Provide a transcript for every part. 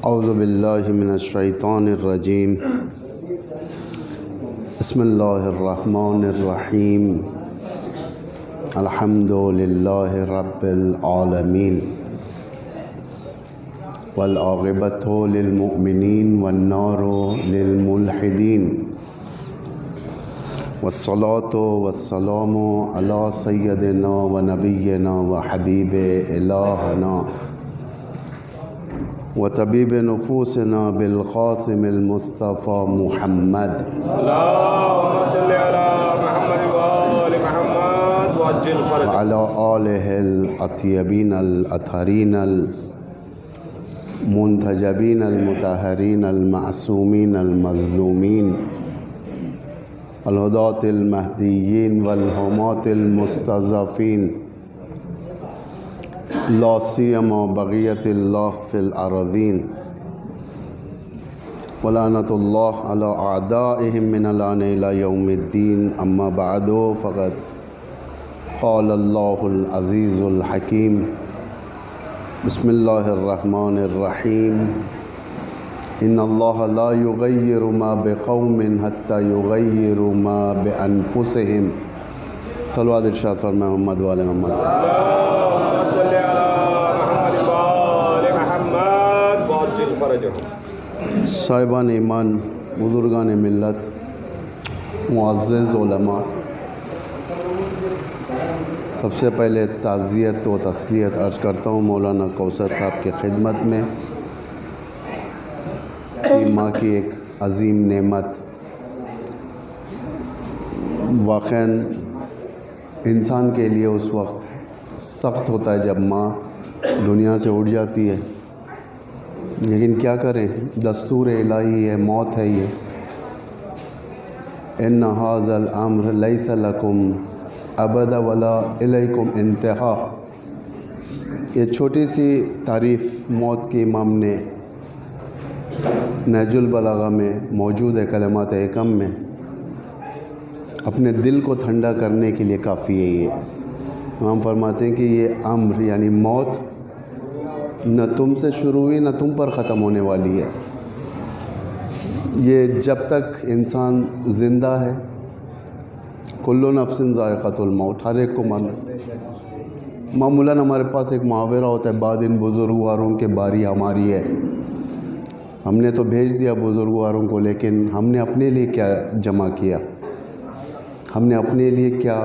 اعوذ باللہ من الشیطان الرجیم بسم اللہ الرحمن الرحیم الحمد للہ رب العالمین والعاقبۃ للمؤمنین والنار للملحدین والصلاة والسلام علی سیدنا و نبینا و حبیب الہنا و طبیب نفوسنا بالقاسم المصطفى محمد اللهم صل على محمد وآل محمد وعجل فرجه وعلى آله الأطيبين الأطهرين المنتجبين المطهرين المعصومين المظلومين الهداة المهديين والهماة المستضعفين لا سيما بقية الله في الأراضين ولعنة الله على أعدائهم من الآن إلى يوم الدين أما بعد فقد قال الله العزيز الحكيم بسم الله الرحمن الرحيم إن الله لا يغير ما بقوم حتى يغيروا ما بأنفسهم صلوات ارشاد فرمائے محمد وآل محمد اللهم صل على محمد وآل محمد وعجل فرجه صاحبان ایمان، بزرگان ملت، معزز علماء، سب سے پہلے تعزیت و تسلیت عرض کرتا ہوں مولانا کوثر صاحب کی خدمت میں کہ ماں کی ایک عظیم نعمت واقعاً انسان کے لیے اس وقت سخت ہوتا ہے جب ماں دنیا سے اٹھ جاتی ہے، لیکن کیا کریں، دستور الہی ہے، موت ہے یہ۔ ان ھذا الامر لیس لکم ابدا ولا الیکم انتہا، یہ چھوٹی سی تعریف موت کی امام نے نہج البلاغہ میں موجود ہے، کلمات حکم میں، اپنے دل کو ٹھنڈا کرنے کے لیے کافی ہے یہ۔ امام فرماتے ہیں کہ یہ امر یعنی موت نہ تم سے شروع ہوئی نہ تم پر ختم ہونے والی ہے، یہ جب تک انسان زندہ ہے، کل نفس ذائقۃ الموت، ہر ایک کو مرنا۔ معمولاً ہمارے پاس ایک محاورہ ہوتا ہے، بعدن بزرگواروں کے باری ہماری ہے۔ ہم نے تو بھیج دیا بزرگواروں کو، لیکن ہم نے اپنے لیے کیا جمع کیا، ہم نے اپنے لیے کیا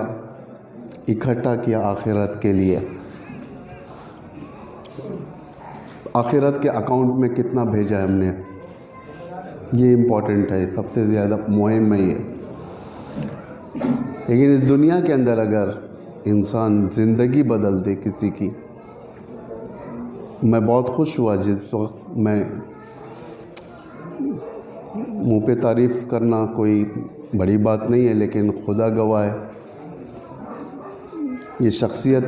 اکٹھا کیا آخرت کے لیے، آخرت کے اکاؤنٹ میں کتنا بھیجا ہے ہم نے، یہ امپورٹنٹ ہے، سب سے زیادہ مہم ہے یہ۔ لیکن اس دنیا کے اندر اگر انسان زندگی بدل دے کسی کی، میں بہت خوش ہوا جس وقت، میں منہ پہ تعریف کرنا کوئی بڑی بات نہیں ہے، لیکن خدا گواہ ہے، یہ شخصیت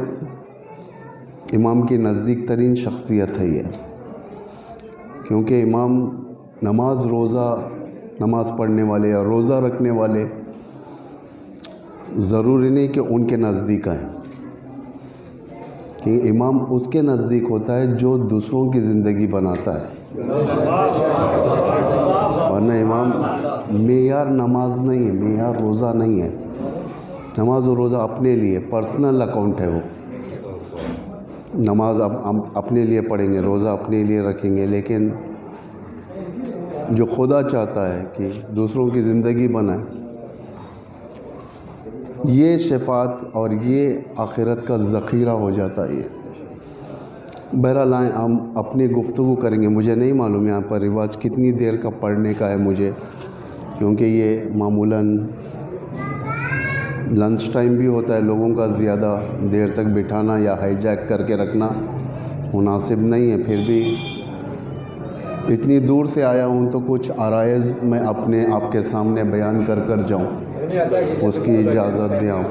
امام کی نزدیک ترین شخصیت ہے یہ، کیونکہ امام نماز پڑھنے والے یا روزہ رکھنے والے ضروری نہیں کہ ان کے نزدیک آئیں، کہ امام اس کے نزدیک ہوتا ہے جو دوسروں کی زندگی بناتا ہے، ورنہ امام معیار نماز نہیں ہے، معیار روزہ نہیں ہے۔ نماز و روزہ اپنے لیے پرسنل اکاؤنٹ ہے، وہ نماز ہم اپنے لیے پڑھیں گے، روزہ اپنے لیے رکھیں گے، لیکن جو خدا چاہتا ہے کہ دوسروں کی زندگی بنائے، یہ شفاعت اور یہ آخرت کا ذخیرہ ہو جاتا ہے یہ۔ بہرحال ہم اپنی گفتگو کریں گے، مجھے نہیں معلوم یہاں پر رواج کتنی دیر کا پڑھنے کا ہے مجھے، کیونکہ یہ معمولاً لنچ ٹائم بھی ہوتا ہے، لوگوں کا زیادہ دیر تک بٹھانا یا ہائی جیک کر کے رکھنا مناسب نہیں ہے، پھر بھی اتنی دور سے آیا ہوں تو کچھ عرائض میں اپنے آپ کے سامنے بیان کر جاؤں، اس کی اجازت دیں آپ۔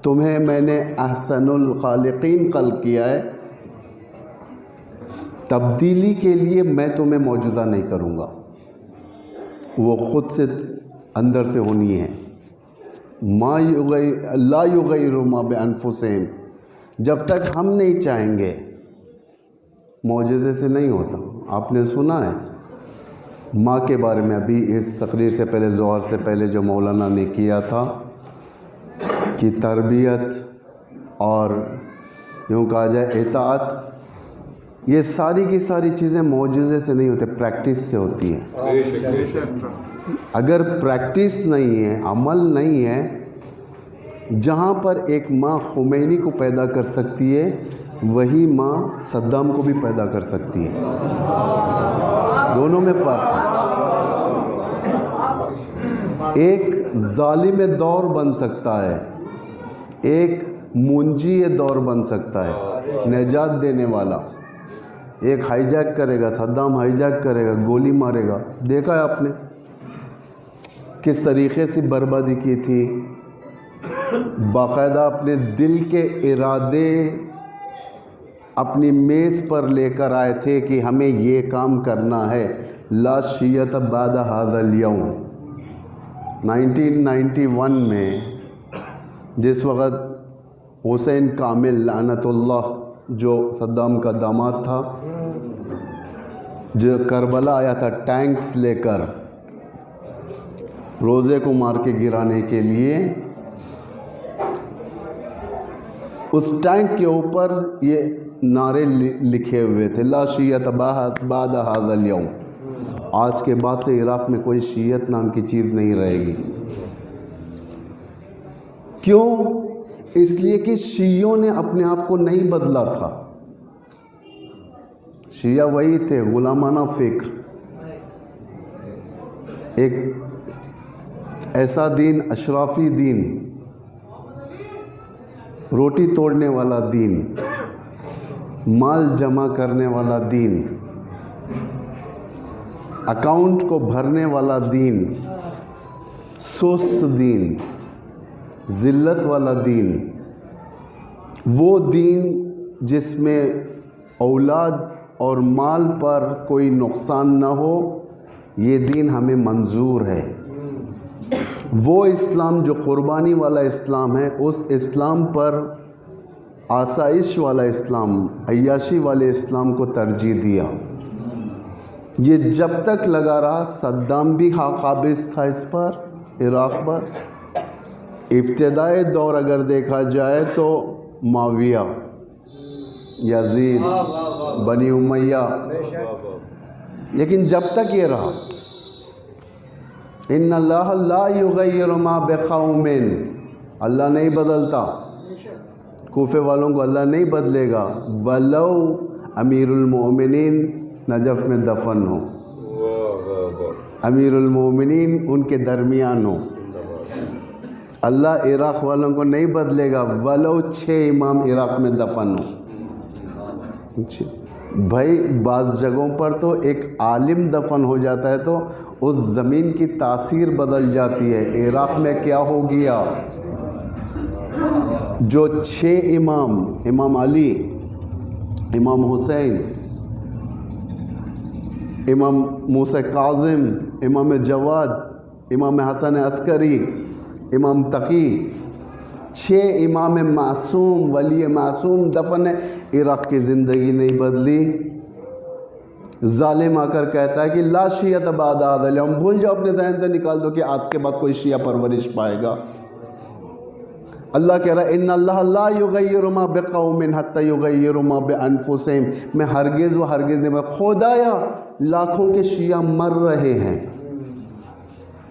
تمہیں میں نے احسن الخالقین خلق کیا ہے، تبدیلی کے لیے میں تمہیں معجزہ نہیں کروں گا، وہ خود سے اندر سے ہونی ہے، لا یغیروا ما بانفسہم، جب تک ہم نہیں چاہیں گے معجزے سے نہیں ہوتا۔ آپ نے سنا ہے ماں کے بارے میں ابھی اس تقریر سے پہلے، ظہر سے پہلے جو مولانا نے کیا تھا کہ تربیت اور یوں کہا جائے اطاعت، یہ ساری کی ساری چیزیں معجزے سے نہیں ہوتے، پریکٹس سے ہوتی ہیں۔ بے شک بے شک۔ اگر پریکٹس نہیں ہے، عمل نہیں ہے، جہاں پر ایک ماں خمینی کو پیدا کر سکتی ہے وہی ماں صدام کو بھی پیدا کر سکتی ہے، دونوں میں فرق ہے۔ ایک ظالم دور بن سکتا ہے، ایک منجی دور بن سکتا ہے، نجات دینے والا۔ ایک ہائی جیک کرے گا، صدام ہائی جیک کرے گا، گولی مارے گا، دیکھا ہے آپ نے کس طریقے سے بربادی کی تھی۔ باقاعدہ اپنے دل کے ارادے اپنی میز پر لے کر آئے تھے کہ ہمیں یہ کام کرنا ہے، لا شیعۃ بعد ھذا الیوم۔ 1991 میں جس وقت حسین کامل لعنت اللہ جو صدام کا داماد تھا، جو کربلا آیا تھا ٹینکس لے کر روزے کو مار کے گرانے کے لیے، اس ٹینک کے اوپر یہ نعرے لکھے ہوئے تھے، لا شیعۃ بعد ھذا الیوم۔ آج کے بعد سے عراق میں کوئی شیعت نام کی چیز نہیں رہے گی۔ کیوں؟ اس لیے کہ شیعوں نے اپنے آپ کو نہیں بدلا تھا، شیعہ وہی تھے، غلامانہ فکر، ایک ایسا دین، اشرافی دین، روٹی توڑنے والا دین، مال جمع کرنے والا دین، اکاؤنٹ کو بھرنے والا دین، سست دین، ذلت والا دین، وہ دین جس میں اولاد اور مال پر کوئی نقصان نہ ہو، یہ دین ہمیں منظور ہے۔ وہ اسلام جو قربانی والا اسلام ہے، اس اسلام پر آسائش والا اسلام، عیاشی والے اسلام کو ترجیح دیا۔ یہ جب تک لگا رہا، صدام بھی قابض تھا اس پر، عراق پر۔ ابتدائی دور اگر دیکھا جائے تو معاویہ، یزید، بنی امیہ، لیکن جب تک یہ رہا، ان اللہ لا یغیر ما بقوم، اللہ نہیں بدلتا، کوفے والوں کو اللہ نہیں بدلے گا، ولو امیر المومنین نجف میں دفن ہو، امیر المومنین ان کے درمیان ہو، اللہ عراق والوں کو نہیں بدلے گا، ولو 6 امام عراق میں دفن ہو۔ بھائی بعض جگہوں پر تو ایک عالم دفن ہو جاتا ہے تو اس زمین کی تاثیر بدل جاتی ہے۔ عراق میں کیا ہو گیا؟ جو 6 امام، امام علی، امام حسین، امام موسیٰ کاظم، امام جواد، امام حسن عسکری، امام تقی، 6 امام معصوم، ولی معصوم دفن ہے، عراق کی زندگی نہیں بدلی۔ ظالم آ کر کہتا ہے کہ لا شیعۃ بعد ھذا الیوم، بھول جاؤ، اپنے ذہن سے نکال دو کہ آج کے بعد کوئی شیعہ پرورش پائے گا۔ اللہ کہہ رہا ہے ان اللہ لا یغیر ما بقوم حتی یغیروا ما بانفسہم، میں ہرگز و ہرگز نہیں، خدایا لاکھوں کے شیعہ مر رہے ہیں۔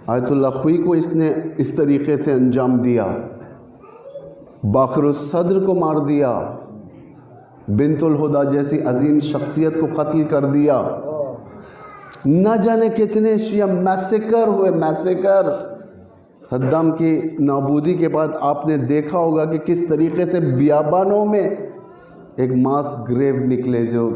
آیت اللہ خوئی کو اس نے اس طریقے سے انجام دیا، باقر الصدر کو مار دیا، بنت الہدا جیسی عظیم شخصیت کو قتل کر دیا، نہ جانے کتنے شیعہ میسیکر ہوئے، میسیکر۔ صدام کی نابودی کے بعد آپ نے دیکھا ہوگا کہ کس طریقے سے بیابانوں میں ایک ماس گریو نکلے، جو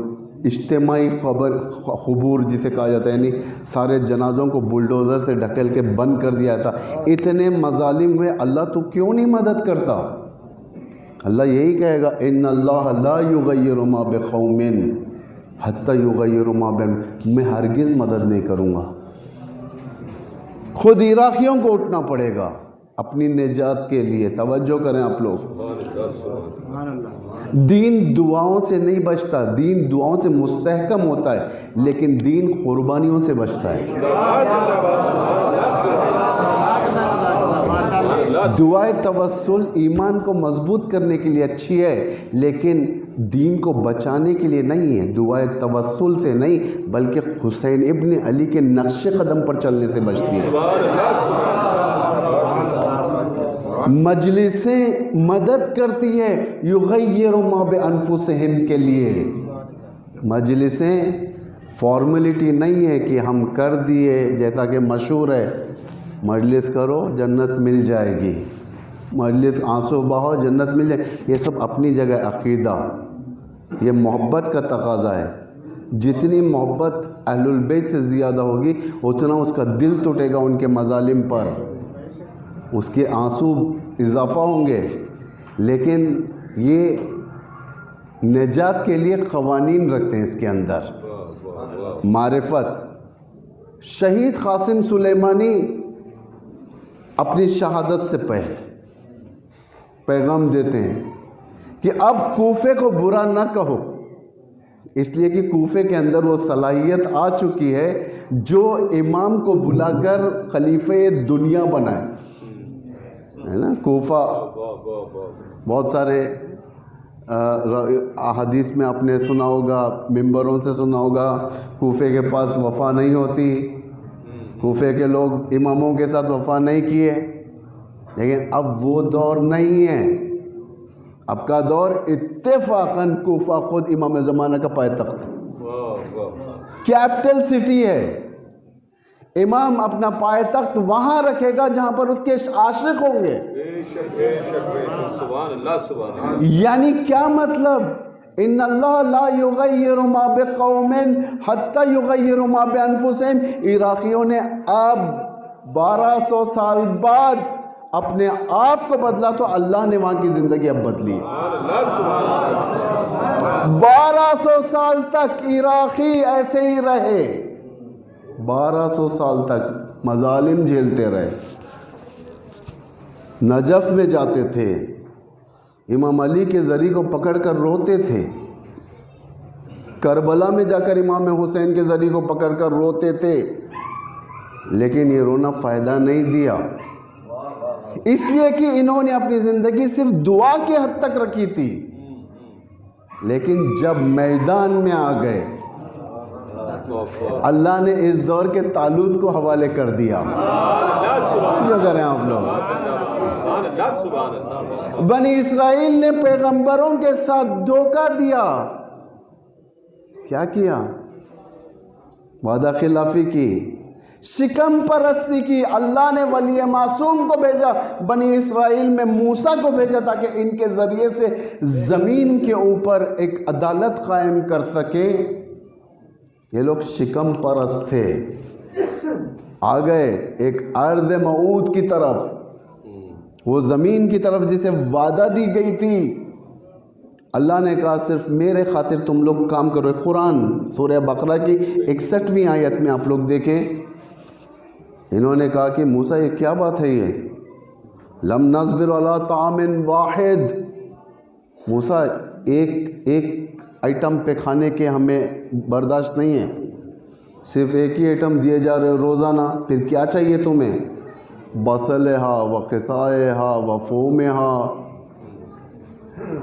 اجتماعی قبور جسے کہا جاتا ہے، یعنی سارے جنازوں کو بلڈوزر سے ڈھکیل کے بند کر دیا تھا۔ اتنے مظالم ہوئے، اللہ تو کیوں نہیں مدد کرتا؟ اللہ یہی کہے گا ان اللہ لا یغیر ما بقوم حتی یغیروا ما بانفسہم، میں ہرگز مدد نہیں کروں گا۔ خود عراقیوں کو اٹھنا پڑے گا، اپنی نجات کے لیے. توجہ کریں آپ لوگ. سبحان اللہ. دین دعاؤں سے نہیں بچتا، دین دعاؤں سے مستحکم ہوتا ہے، لیکن دین قربانیوں سے بچتا ہے. دعائے توسل ایمان کو مضبوط کرنے کے لیے اچھی ہے، لیکن دین کو بچانے کے لیے نہیں ہے. دعائے توسل سے نہیں بلکہ حسین ابن علی کے نقش قدم پر چلنے سے بچتی ہے. مجلسیں مدد کرتی ہے یغیر ما بانفسہم کے لیے. مجلسیں فارمیلٹی نہیں ہے کہ ہم کر دیے، جیسا کہ مشہور ہے مجلس کرو جنت مل جائے گی، مجلس آنسو بہو جنت مل جائے. یہ سب اپنی جگہ عقیدہ، یہ محبت کا تقاضا ہے. جتنی محبت اہل البیت سے زیادہ ہوگی اتنا اس کا دل ٹوٹے گا ان کے مظالم پر، اس کے آنسو اضافہ ہوں گے. لیکن یہ نجات کے لیے قوانین رکھتے ہیں اس کے اندر. معرفت. شہید قاسم سلیمانی اپنی شہادت سے پہلے پیغام دیتے ہیں کہ اب کوفے کو برا نہ کہو، اس لیے کہ کوفے کے اندر وہ صلاحیت آ چکی ہے جو امام کو بلا کر خلیفہ دنیا بنائے، ہے نا. کوفہ بہت سارے احادیث میں آپ نے سنا ہوگا، ممبروں سے سنا ہوگا، کوفے کے پاس وفا نہیں ہوتی، کوفے کے لوگ اماموں کے ساتھ وفا نہیں کیے. لیکن اب وہ دور نہیں ہے. اب کا دور اتفاقاً کوفہ خود امام زمانہ کا پائے تخت، کیپٹل سٹی ہے. امام اپنا پائے تخت وہاں رکھے گا جہاں پر اس کے عاشق ہوں گے. یعنی کیا مطلب؟ ان اللہ لا یغیر ما بقوم حتی یغیر ما بانفسہم. عراقیوں نے اب 1200 سال بعد اپنے آپ کو بدلا تو اللہ نے وہاں کی زندگی اب بدلی. 1200 سال تک عراقی ایسے ہی رہے، 1200 سال تک مظالم جھیلتے رہے. نجف میں جاتے تھے، امام علی کے ذریعے کو پکڑ کر روتے تھے. کربلا میں جا کر امام حسین کے ذریعے کو پکڑ کر روتے تھے، لیکن یہ رونا فائدہ نہیں دیا، اس لیے کہ انہوں نے اپنی زندگی صرف دعا کے حد تک رکھی تھی. لیکن جب میدان میں آ گئے اللہ نے اس دور کے طالوت کو حوالے کر دیا. جو کریں آپ لوگ. بنی اسرائیل نے پیغمبروں کے ساتھ دھوکہ دیا. کیا کیا؟ وعدہ خلافی کی، شکم پرستی کی. اللہ نے ولی معصوم کو بھیجا، بنی اسرائیل میں موسیٰ کو بھیجا تاکہ ان کے ذریعے سے زمین کے اوپر ایک عدالت قائم کر سکے. یہ لوگ شکم پرست تھے. آ گئے ایک ارض موعود کی طرف، وہ زمین کی طرف جسے وعدہ دی گئی تھی. اللہ نے کہا صرف میرے خاطر تم لوگ کام کرو. قرآن سورہ بقرہ کی 61ویں آیت میں آپ لوگ دیکھیں، انہوں نے کہا کہ موسیٰ یہ کیا بات ہے؟ یہ لم نصبر علی طعام واحد. موسیٰ ایک آئٹم پہ کھانے کے ہمیں برداشت نہیں ہے، صرف ایک ہی آئٹم دیے جا رہے روزانہ. پھر کیا چاہیے تمہیں؟ بصلہا و قصائہا و فومہا.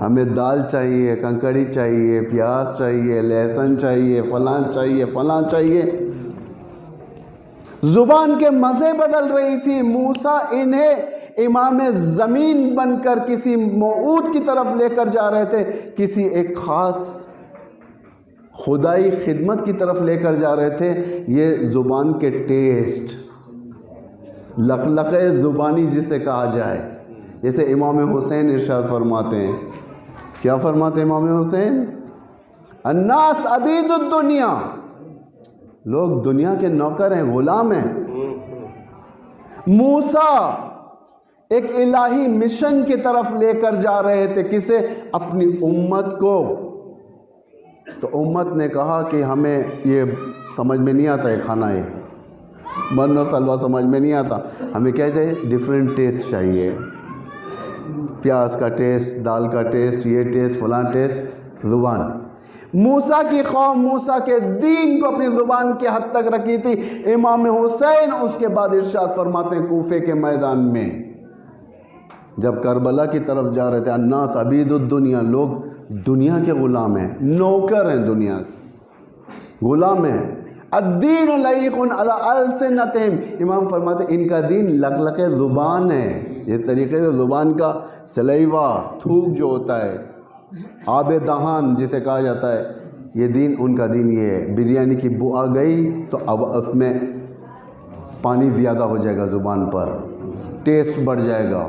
ہمیں دال چاہیے، کنکڑی چاہیے، پیاز چاہیے، لہسن چاہیے، فلاں چاہیے، فلاں چاہیے. زبان کے مزے بدل رہی تھی. موسیٰ انہیں امام زمین بن کر کسی موعود کی طرف لے کر جا رہے تھے، کسی ایک خاص خدائی خدمت کی طرف لے کر جا رہے تھے. یہ زبان کے ٹیسٹ، لقلقے زبانی جسے کہا جائے. جیسے امام حسین ارشاد فرماتے ہیں، کیا فرماتے ہیں امام حسین؟ الناس عبید الدنیا. لوگ دنیا کے نوکر ہیں، غلام ہیں. موسیٰ ایک الہی مشن کی طرف لے کر جا رہے تھے. کسے؟ اپنی امت کو. تو امت نے کہا کہ ہمیں یہ سمجھ میں نہیں آتا ہے کھانا. یہ من و سلوا سمجھ میں نہیں آتا. ہمیں کیا چاہیے؟ ڈفرینٹ ٹیسٹ چاہیے. پیاز کا ٹیسٹ، دال کا ٹیسٹ، یہ ٹیسٹ، فلاں ٹیسٹ. زبان. موسیٰ کی قوم موسیٰ کے دین کو اپنی زبان کے حد تک رکھی تھی. امام حسین اس کے بعد ارشاد فرماتے ہیں کوفے کے میدان میں جب کربلا کی طرف جا رہے تھے، الناس عبید الدنیا، لوگ دنیا کے غلام ہیں، نوکر ہیں، دنیا غلام ہیں. الدین لیق علی السنتہم، امام فرماتے ہیں ان کا دین لقلق زبان ہے. یہ طریقے سے زبان کا سلیوا، تھوک جو ہوتا ہے، آب دہان جسے کہا جاتا ہے، یہ دین ان کا دین یہ ہے. بریانی کی بو آ گئی تو اب اس میں پانی زیادہ ہو جائے گا زبان پر، ٹیسٹ بڑھ جائے گا.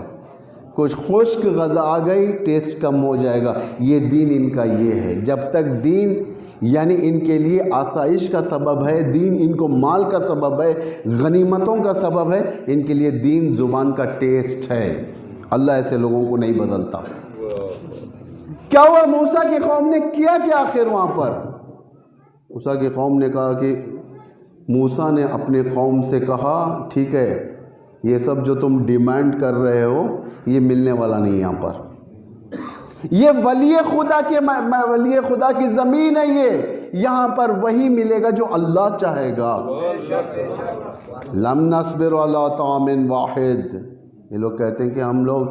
کچھ خشک غذا آ گئی، ٹیسٹ کم ہو جائے گا. یہ دین ان کا یہ ہے. جب تک دین یعنی ان کے لیے آسائش کا سبب ہے، دین ان کو مال کا سبب ہے، غنیمتوں کا سبب ہے، ان کے لیے دین زبان کا ٹیسٹ ہے. اللہ ایسے لوگوں کو نہیں بدلتا. کیا ہوا؟ موسیٰ کی قوم نے کیا آخر وہاں پر؟ موسیٰ کی قوم نے کہا کہ موسیٰ نے اپنی قوم سے کہا ٹھیک ہے یہ سب جو تم ڈیمانڈ کر رہے ہو یہ ملنے والا نہیں. یہاں پر یہ ولی خدا کی زمین ہے، یہ یہاں پر وہی ملے گا جو اللہ چاہے گا. لم نصبر علی طعام واحد، یہ لوگ کہتے ہیں کہ ہم لوگ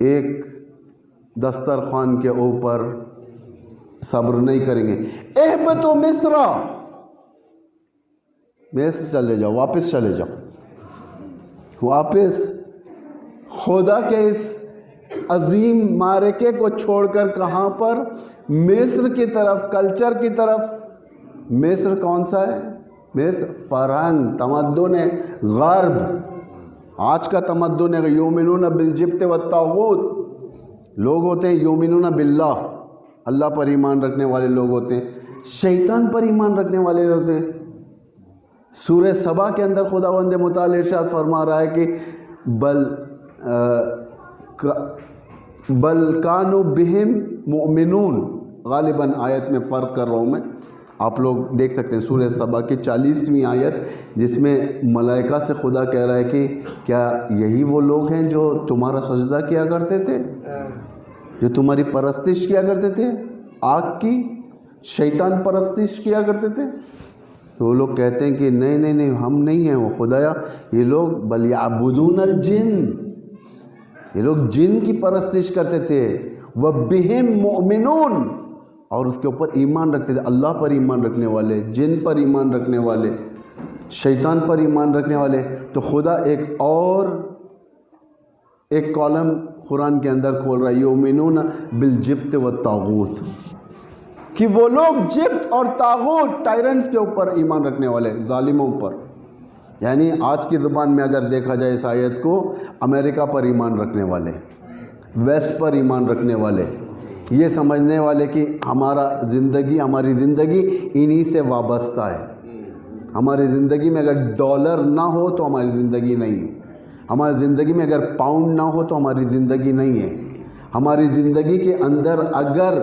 ایک دسترخوان کے اوپر صبر نہیں کریں گے. اہبطوا مصر، مصر چلے جاؤ، واپس چلے جاؤ، واپس خدا کے اس عظیم معرکے کو چھوڑ کر کہاں پر؟ مصر کی طرف، کلچر کی طرف. مصر کون سا ہے؟ مصر فرہنگ، تمدن غرب. آج کا تمدن ہے یؤمنون بالجبت والطاغوت. لوگ ہوتے ہیں یؤمنون باللہ، اللہ پر ایمان رکھنے والے لوگ ہوتے ہیں، شیطان پر ایمان رکھنے والے ہوتے ہیں. سورہ سبا کے اندر خداوند متعال ارشاد فرما رہا ہے کہ بل کانوا بہم مؤمنون. غالباً آیت میں فرق کر رہا ہوں میں، آپ لوگ دیکھ سکتے ہیں سورہ سبا کی 40ویں آیت، جس میں ملائکہ سے خدا کہہ رہا ہے کہ کیا یہی وہ لوگ ہیں جو تمہارا سجدہ کیا کرتے تھے، جو تمہاری پرستش کیا کرتے تھے، آگ کی شیطان پرستش کیا کرتے تھے؟ تو وہ لوگ کہتے ہیں کہ نہیں ہم نہیں ہیں وہ خدایا، یہ لوگ بل یعبدون الجن، یہ لوگ جن کی پرستش کرتے تھے. وَبِهِمْ مُؤْمِنُونَ، اور اس کے اوپر ایمان رکھتے تھے. اللہ پر ایمان رکھنے والے، جن پر ایمان رکھنے والے، شیطان پر ایمان رکھنے والے. تو خدا ایک کالم قرآن کے اندر کھول رہا ہے، یؤمنون بالجبت والطاغوت، کہ وہ لوگ جبت اور طاغوت، ٹائرنٹس کے اوپر ایمان رکھنے والے، ظالموں پر. یعنی آج کی زبان میں اگر دیکھا جائے اس آیت کو، امریکہ پر ایمان رکھنے والے، ویسٹ پر ایمان رکھنے والے، یہ سمجھنے والے کہ ہماری زندگی انہی سے وابستہ ہے. ہماری زندگی میں اگر ڈالر نہ ہو تو ہماری زندگی نہیں ہے، ہماری زندگی میں اگر پاؤنڈ نہ ہو تو ہماری زندگی نہیں ہے، ہماری زندگی کے اندر اگر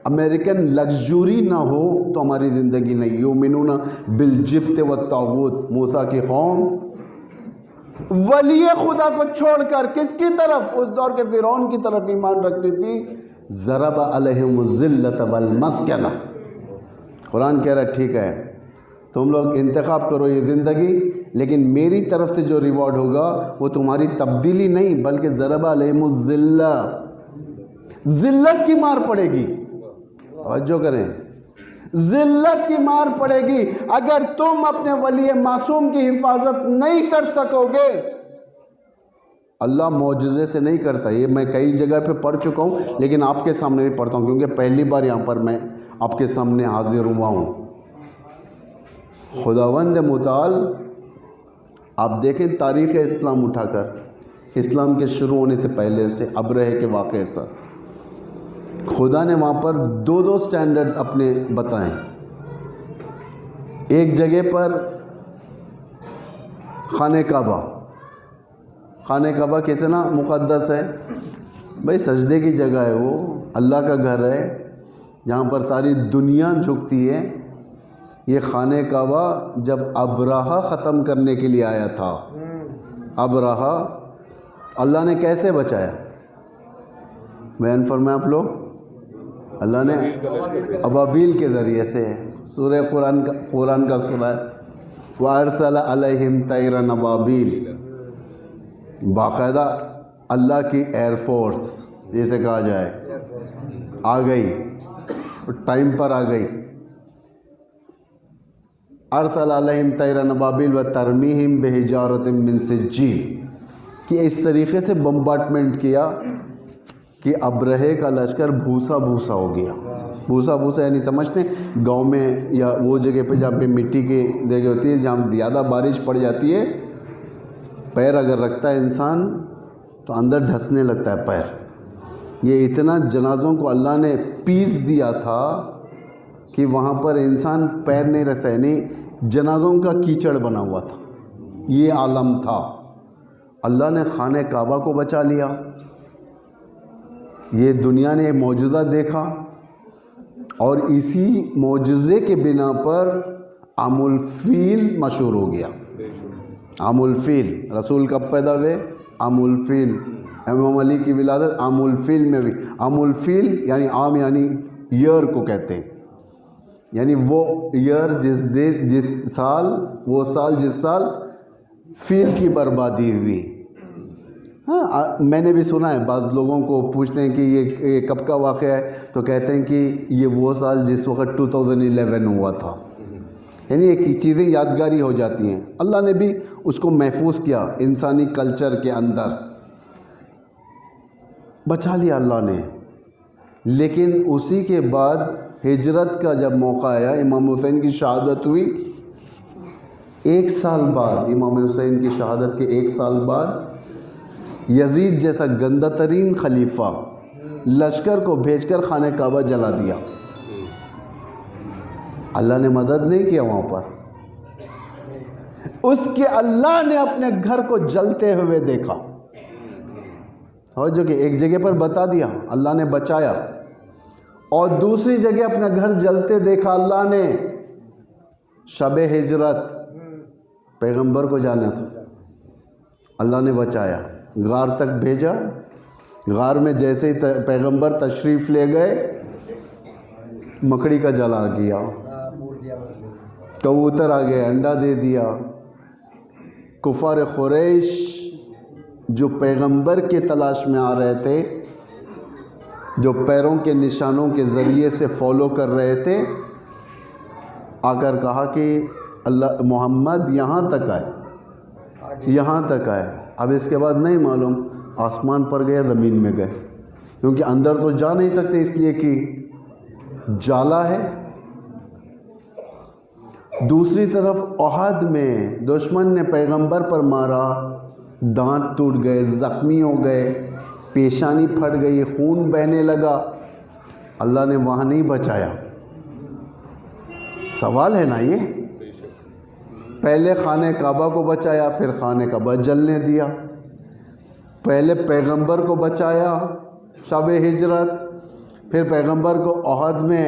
امریکن لگژوری نہ ہو تو ہماری زندگی نہیں. یؤمنون بالجبت والطاغوت. موسیٰ کی قوم ولی خدا کو چھوڑ کر کس کی طرف؟ اس دور کے فرعون کی طرف ایمان رکھتی تھی. ضرب علیہم الذلۃ والمسکنہ. قرآن کہہ رہا ہے ٹھیک ہے تم لوگ انتخاب کرو یہ زندگی، لیکن میری طرف سے جو ریوارڈ ہوگا وہ تمہاری تبدیلی نہیں بلکہ ضرب علیہم الذلہ، ذلت کی مار پڑے گی. توجہ کریں، ذلت کی مار پڑے گی. اگر تم اپنے ولی معصوم کی حفاظت نہیں کر سکو گے، اللہ معجزے سے نہیں کرتا. یہ میں کئی جگہ پہ پڑھ چکا ہوں لیکن آپ کے سامنے بھی پڑھتا ہوں کیونکہ پہلی بار یہاں پر میں آپ کے سامنے حاضر ہوا ہوں. خداوند متعال، آپ دیکھیں تاریخ اسلام اٹھا کر، اسلام کے شروع ہونے سے پہلے سے ابرہہ کے واقعے سے، خدا نے وہاں پر دو سٹینڈرڈز اپنے بتائیں. ایک جگہ پر خانہ کعبہ کتنا مقدس ہے بھائی، سجدے کی جگہ ہے، وہ اللہ کا گھر ہے جہاں پر ساری دنیا جھکتی ہے. یہ خانہ کعبہ جب ابرہہ ختم کرنے کے لیے آیا تھا، ابرہہ، اللہ نے کیسے بچایا؟ بیان فرمائیں آپ لوگ۔ اللہ نے ابابیل کے ذریعے سے، سورہ قرآن کا سورہ ہے، وَأَرْسَلَ عَلَيْهِمْ طَيْرًا أَبَابِيل، باقاعدہ اللہ کی ایئر فورس جیسے کہا جائے آ گئی، ٹائم پر آ گئی۔ ارسل علیہم طیرا ابابیل وترمیہم بحجارۃ من سجیل، کہ اس طریقے سے بمبارڈمنٹ کیا کہ ابرہے کا لشکر بھوسا بھوسا ہو گیا۔ بھوسا بھوسا یعنی سمجھتے ہیں گاؤں میں یا وہ جگہ پہ جہاں پہ مٹی کی جگہ ہوتی ہے، جہاں زیادہ بارش پڑ جاتی ہے، پیر اگر رکھتا ہے انسان تو اندر دھسنے لگتا ہے پیر۔ یہ اتنا جنازوں کو اللہ نے پیس دیا تھا کہ وہاں پر انسان پیر نہیں رکھتا، یعنی جنازوں کا کیچڑ بنا ہوا تھا، یہ عالم تھا۔ اللہ نے خانہ کعبہ کو بچا لیا، یہ دنیا نے معجزہ دیکھا، اور اسی معجزے کے بنا پر عام الفیل مشہور ہو گیا۔ عام الفیل، رسول کب پیدا ہوئے؟ عام الفیل، امام علی کی ولادت عام الفیل میں ہوئی۔ عام الفیل یعنی عام یعنی ایئر کو کہتے ہیں، یعنی وہ ایئر جس سال جس سال فیل کی بربادی ہوئی۔ ہاں، میں نے بھی سنا ہے، بعض لوگوں کو پوچھتے ہیں کہ یہ کب کا واقعہ ہے، تو کہتے ہیں کہ یہ وہ سال جس وقت 2011 ہوا تھا۔ یعنی یہ چیزیں یادگاری ہو جاتی ہیں، اللہ نے بھی اس کو محفوظ کیا انسانی کلچر کے اندر، بچا لیا اللہ نے۔ لیکن اسی کے بعد ہجرت کا جب موقع آیا، امام حسین کی شہادت ہوئی، 1 سال بعد، امام حسین کی شہادت کے 1 سال بعد یزید جیسا گندہ ترین خلیفہ لشکر کو بھیج کر خانہ کعبہ جلا دیا۔ اللہ نے مدد نہیں کیا وہاں پر، اس کے اللہ نے اپنے گھر کو جلتے ہوئے دیکھا، جو کہ ایک جگہ پر بتا دیا اللہ نے بچایا، اور دوسری جگہ اپنا گھر جلتے دیکھا اللہ نے۔ شب ہجرت پیغمبر کو جانا تھا، اللہ نے بچایا، غار تک بھیجا، غار میں جیسے ہی پیغمبر تشریف لے گئے، مکڑی کا جل آ گیا، کبوتر آ گئے، انڈا دے دیا۔ کفار قریش جو پیغمبر کے تلاش میں آ رہے تھے، جو پیروں کے نشانوں کے ذریعے سے فالو کر رہے تھے، آ کر کہا کہ اللہ محمد یہاں تک آئے، یہاں تک آئے۔ اب اس کے بعد نہیں معلوم آسمان پر گئے زمین میں گئے، کیونکہ اندر تو جا نہیں سکتے اس لیے کہ جالا ہے۔ دوسری طرف احد میں دشمن نے پیغمبر پر مارا، دانت ٹوٹ گئے، زخمی ہو گئے، پیشانی پھٹ گئی، خون بہنے لگا، اللہ نے وہاں نہیں بچایا۔ سوال ہے نا یہ، پہلے خانہ کعبہ کو بچایا، پھر خانہ کعبہ جلنے دیا، پہلے پیغمبر کو بچایا شب ہجرت، پھر پیغمبر کو احد میں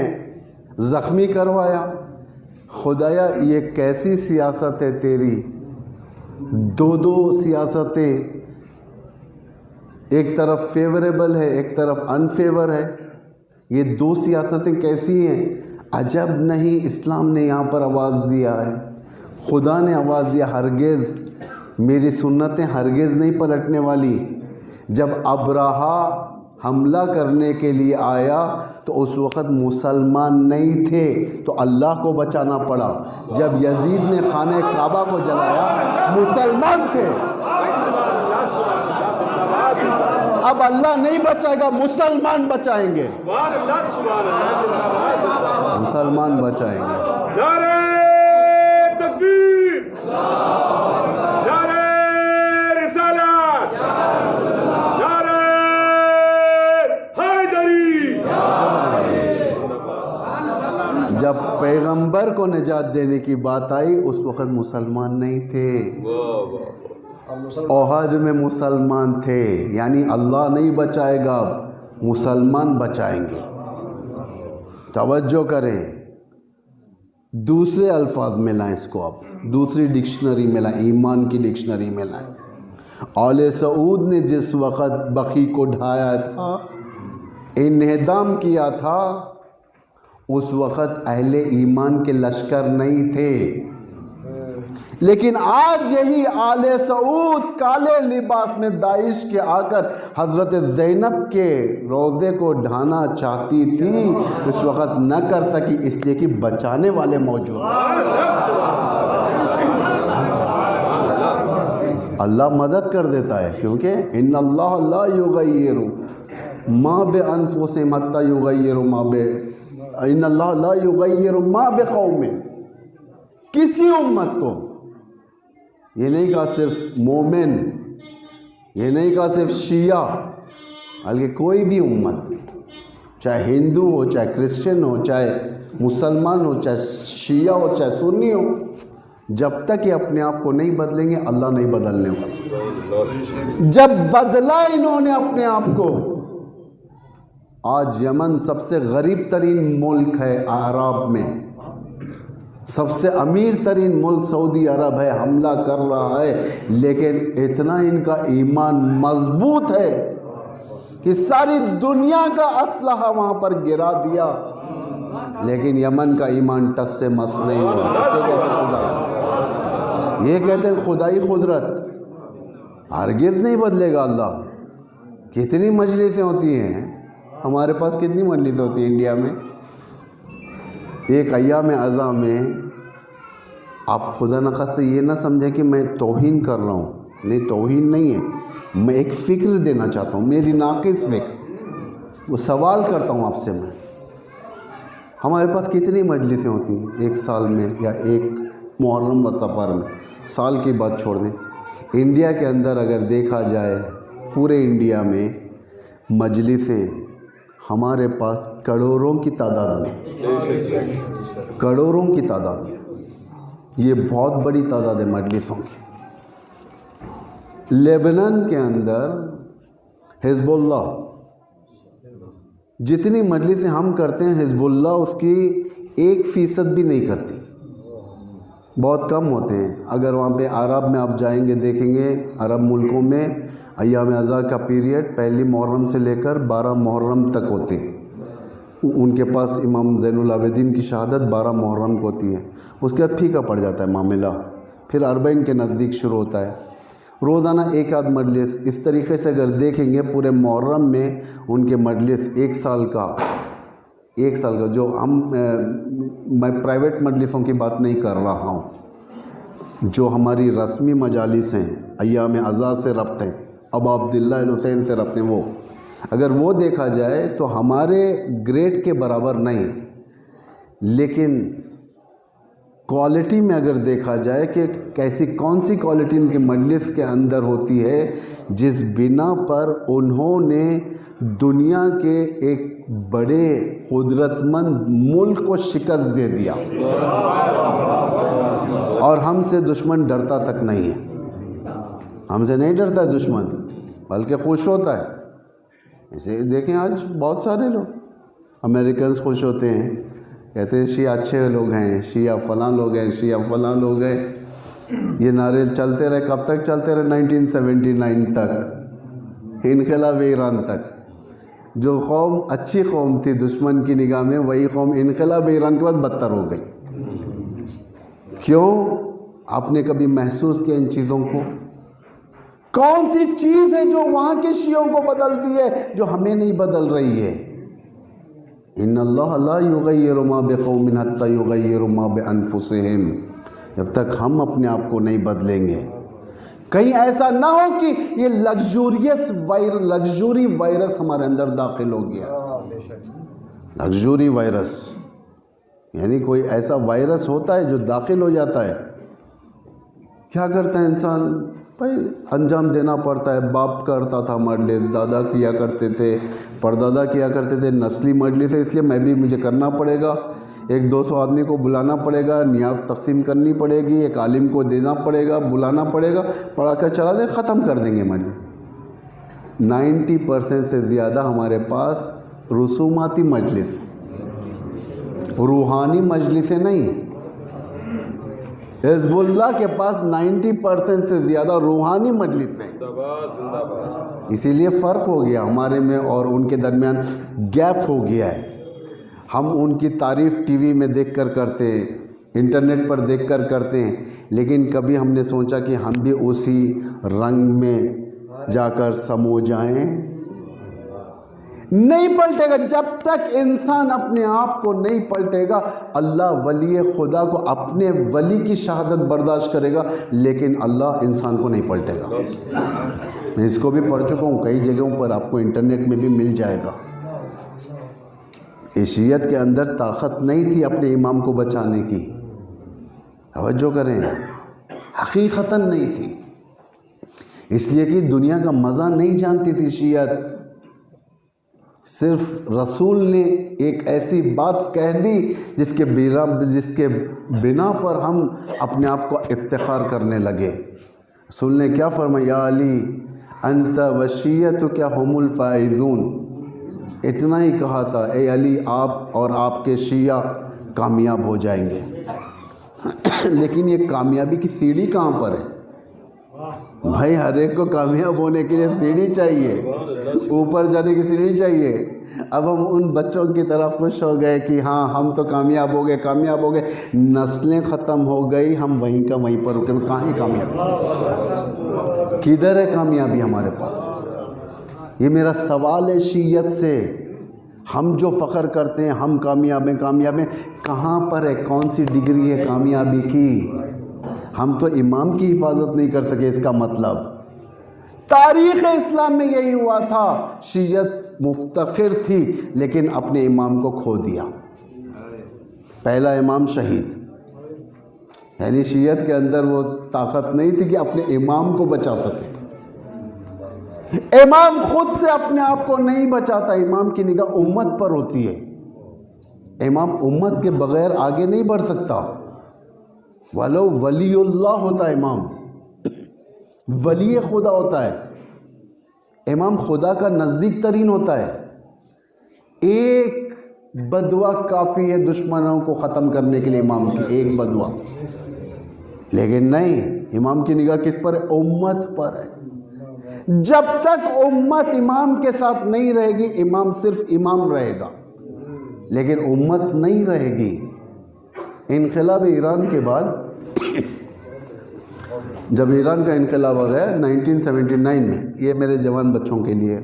زخمی کروایا۔ خدایا یہ کیسی سیاست ہے تیری، دو سیاستیں، ایک طرف فیوریبل ہے، ایک طرف انفیور ہے، یہ 2 سیاستیں کیسی ہیں؟ عجب نہیں اسلام نے یہاں پر آواز دیا ہے، خدا نے آواز دیا، ہرگز میری سنتیں ہرگز نہیں پلٹنے والی۔ جب ابرہہ حملہ کرنے کے لیے آیا تو اس وقت مسلمان نہیں تھے، تو اللہ کو بچانا پڑا۔ جب یزید نے خانہ کعبہ کو جلایا مسلمان تھے، اب اللہ نہیں بچائے گا، مسلمان بچائیں گے، مسلمان بچائیں گے۔ نعرہ تکبیر، نعرہ رسالت، نعرہ حیدری۔ جب پیغمبر کو نجات دینے کی بات آئی اس وقت مسلمان نہیں تھے، احد میں مسلمان تھے، یعنی اللہ نہیں بچائے گا، مسلمان بچائیں گے۔ توجہ کریں، دوسرے الفاظ میں لائیں اس کو، آپ دوسری ڈکشنری میں لائیں، ایمان کی ڈکشنری میں لائیں۔ آل سعود نے جس وقت بقی کو ڈھایا تھا، انہدام کیا تھا، اس وقت اہل ایمان کے لشکر نہیں تھے، لیکن آج یہی آل سعود کالے لباس میں داعش کے آ کر حضرت زینب کے روضے کو ڈھانا چاہتی تھی، اس وقت نہ کر سکی اس لیے کہ بچانے والے موجود ہیں۔ اللہ مدد کر دیتا ہے، کیونکہ ان اللہ لا یغیر ما بانفسہم حتی یغیروا ما ان اللہ لا یغیر ما بقوم۔ کسی امت کو، یہ نہیں کہا صرف مومن، یہ نہیں کہا صرف شیعہ، بلکہ کوئی بھی امت، چاہے ہندو ہو، چاہے کرسچن ہو، چاہے مسلمان ہو، چاہے شیعہ ہو، چاہے سنی ہو، جب تک یہ اپنے آپ کو نہیں بدلیں گے اللہ نہیں بدلنے والا۔ جب بدلا انہوں نے اپنے آپ کو، آج یمن سب سے غریب ترین ملک ہے عرب میں، سب سے امیر ترین ملک سعودی عرب ہے، حملہ کر رہا ہے، لیکن اتنا ان کا ایمان مضبوط ہے کہ ساری دنیا کا اسلحہ وہاں پر گرا دیا، لیکن یمن کا ایمان ٹس سے مس نہیں ہوا۔ اسے کہتے ہیں خدا، یہ کہتے ہیں خدائی قدرت، ہرگز نہیں بدلے گا اللہ۔ کتنی مجلسیں ہوتی ہیں ہمارے پاس، کتنی مجلسیں ہوتی ہیں انڈیا میں، ایک ایام عزا میں آپ خدا نخواستہ یہ نہ سمجھیں کہ میں توہین کر رہا ہوں، نہیں توہین نہیں ہے، میں ایک فکر دینا چاہتا ہوں، میری ناقص فکر، وہ سوال کرتا ہوں آپ سے میں، ہمارے پاس کتنی مجلسیں ہوتی ہیں ایک سال میں یا ایک محرم و سفر میں، سال کی بات چھوڑ دیں، انڈیا کے اندر اگر دیکھا جائے پورے انڈیا میں مجلسیں ہمارے پاس کروڑوں کی تعداد میں، کروڑوں کی تعداد میں، یہ بہت بڑی تعداد ہے مجلسوں کی۔ لیبنان کے اندر حزب اللہ، جتنی مجلسیں ہم کرتے ہیں حزب اللہ اس کی 1% بھی نہیں کرتی، بہت کم ہوتے ہیں۔ اگر وہاں پہ عرب میں آپ جائیں گے دیکھیں گے، عرب ملکوں میں ایام عزا کا پیریڈ پہلی محرم سے لے کر 12 محرم تک ہوتے، ان کے پاس امام زین العابدین کی شہادت 12 محرم کو ہوتی ہے، اس کے بعد پھیکا پڑ جاتا ہے معاملہ، پھر اربعین کے نزدیک شروع ہوتا ہے، روزانہ ایک آدھ مجلس۔ اس طریقے سے اگر دیکھیں گے پورے محرم میں ان کے مجلس ایک سال کا جو میں پرائیویٹ مجلسوں کی بات نہیں کر رہا ہوں، جو ہماری رسمی مجالس ہیں، ایام عزا سے ربط ہیں، ابا عبداللہ الحسین سے ربط ہیں، وہ اگر وہ دیکھا جائے تو ہمارے گریڈ کے برابر نہیں، لیکن کوالٹی میں اگر دیکھا جائے کہ کون سی کوالٹی ان کے مجلس کے اندر ہوتی ہے، جس بنا پر انہوں نے دنیا کے ایک بڑے قدرت مند ملک کو شکست دے دیا، اور ہم سے دشمن ڈرتا تک نہیں ہے، ہم سے نہیں ڈرتا ہے دشمن، بلکہ خوش ہوتا ہے۔ اسے دیکھیں آج بہت سارے لوگ امریکنز خوش ہوتے ہیں، کہتے ہیں شیعہ اچھے لوگ ہیں، شیعہ فلاں لوگ ہیں، شیعہ فلاں لوگ ہیں، یہ نعرے چلتے رہے، کب تک چلتے رہے؟ 1979 تک، انقلاب ایران تک۔ جو قوم اچھی قوم تھی دشمن کی نگاہ میں، وہی قوم انقلاب ایران کے بعد بدتر ہو گئی۔ کیوں؟ آپ نے کبھی محسوس کیا ان چیزوں کو؟ کون سی چیز ہے جو وہاں کے شیعوں کو بدلتی ہے جو ہمیں نہیں بدل رہی ہے؟ ان اللہ لا یغیر ما بقوم حتی یغیروا ما بانفسہم، جب تک ہم اپنے آپ کو نہیں بدلیں گے، کہیں ایسا نہ ہو کہ یہ لگژوری وائرس ہمارے اندر داخل ہو گیا۔ لگژوری وائرس یعنی کوئی ایسا وائرس ہوتا ہے جو داخل ہو جاتا ہے، کیا کرتا ہے انسان؟ بھائی انجام دینا پڑتا ہے۔ باپ کرتا تھا مجلس، دادا کیا کرتے تھے، پردادا کیا کرتے تھے، نسلی مجلس ہے، اس لیے مجھے کرنا پڑے گا، 100-200 آدمی کو بلانا پڑے گا، نیاز تقسیم کرنی پڑے گی، ایک عالم کو دینا پڑے گا، بلانا پڑے گا، پڑھا کر چلا دے، ختم کر دیں گے مجلس۔ 90% سے زیادہ ہمارے پاس رسوماتی مجلس، روحانی مجلسیں نہیں ہیں۔ حزب اللہ کے پاس 90% سے زیادہ روحانی مجلس ہیں. اسی لیے فرق ہو گیا ہمارے میں اور ان کے درمیان، گیپ ہو گیا ہے. ہم ان کی تعریف ٹی وی میں دیکھ کر کرتے ہیں، انٹرنیٹ پر دیکھ کر کرتے ہیں، لیکن کبھی ہم نے سوچا کہ ہم بھی اسی رنگ میں جا کر سمو جائیں؟ نہیں پلٹے گا. جب تک انسان اپنے آپ کو نہیں پلٹے گا، اللہ ولی خدا کو اپنے ولی کی شہادت برداشت کرے گا، لیکن اللہ انسان کو نہیں پلٹے گا. میں اس کو بھی پڑھ چکا ہوں کئی جگہوں پر، آپ کو انٹرنیٹ میں بھی مل جائے گا. شیعت کے اندر طاقت نہیں تھی اپنے امام کو بچانے کی، توجہ کریں، حقیقتاً نہیں تھی. اس لیے کہ دنیا کا مزہ نہیں جانتی تھی شیعت. صرف رسول نے ایک ایسی بات کہہ دی جس کے بنا پر ہم اپنے آپ کو افتخار کرنے لگے. رسول نے کیا فرمایا؟ یا علی انت وشیتک ہم الفائزون. اتنا ہی کہا تھا، اے علی آپ اور آپ کے شیعہ کامیاب ہو جائیں گے. لیکن یہ کامیابی کی سیڑھی کہاں پر ہے؟ بھائی ہر ایک کو کامیاب ہونے کے لیے سیڑھی چاہیے، اوپر جانے کی سیڑھی چاہیے. اب ہم ان بچوں کی طرح خوش ہو گئے کہ ہاں ہم تو کامیاب ہو گئے. نسلیں ختم ہو گئی، ہم وہیں کا وہیں پر رکے. کہاں ہی کامیاب، کدھر ہے کامیابی ہمارے پاس؟ یہ میرا سوال ہے شیعت سے. ہم جو فخر کرتے ہیں ہم کامیاب ہیں، کہاں پر ہے؟ کون سی ڈگری ہے کامیابی کی؟ ہم تو امام کی حفاظت نہیں کر سکے. اس کا مطلب تاریخ اسلام میں یہی ہوا تھا. شیعت مفتخر تھی لیکن اپنے امام کو کھو دیا. پہلا امام شہید، یعنی شیعت کے اندر وہ طاقت نہیں تھی کہ اپنے امام کو بچا سکے. امام خود سے اپنے آپ کو نہیں بچاتا. امام کی نگاہ امت پر ہوتی ہے. امام امت کے بغیر آگے نہیں بڑھ سکتا. ولو ولی اللہ ہوتا ہے امام، ولی خدا ہوتا ہے. امام خدا کا نزدیک ترین ہوتا ہے. ایک بدعا کافی ہے دشمنوں کو ختم کرنے کے لیے، امام کی ایک بدعا. لیکن نہیں، امام کی نگاہ کس پر ہے؟ امت پر ہے. جب تک امت امام کے ساتھ نہیں رہے گی، امام صرف امام رہے گا، لیکن امت نہیں رہے گی. انقلاب ایران کے بعد، جب ایران کا انقلاب ہو گیا 1979 میں، یہ میرے جوان بچوں کے لیے،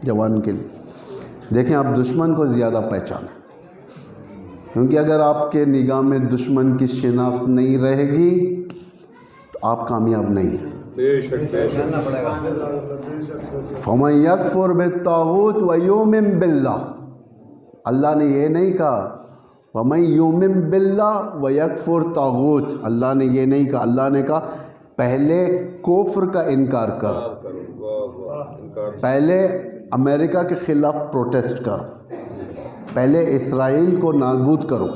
جوان کے لیے دیکھیں، آپ دشمن کو زیادہ پہچانیں، کیونکہ اگر آپ کے نگاہ میں دشمن کی شناخت نہیں رہے گی تو آپ کامیاب نہیں ہیں. فَمَن يَكْفُرْ بِالطَّاغُوتِ وَيُؤْمِن بِاللَّهِ. اللہ نے یہ نہیں کہا وَمَن يُؤْمِن بِاللَّهِ وَيَكْفُرْ طاغوت. اللہ نے یہ نہیں کہا. اللہ نے کہا پہلے کفر کا انکار کر، پہلے امریکہ کے خلاف پروٹیسٹ کرو، پہلے اسرائیل کو نابود کرو،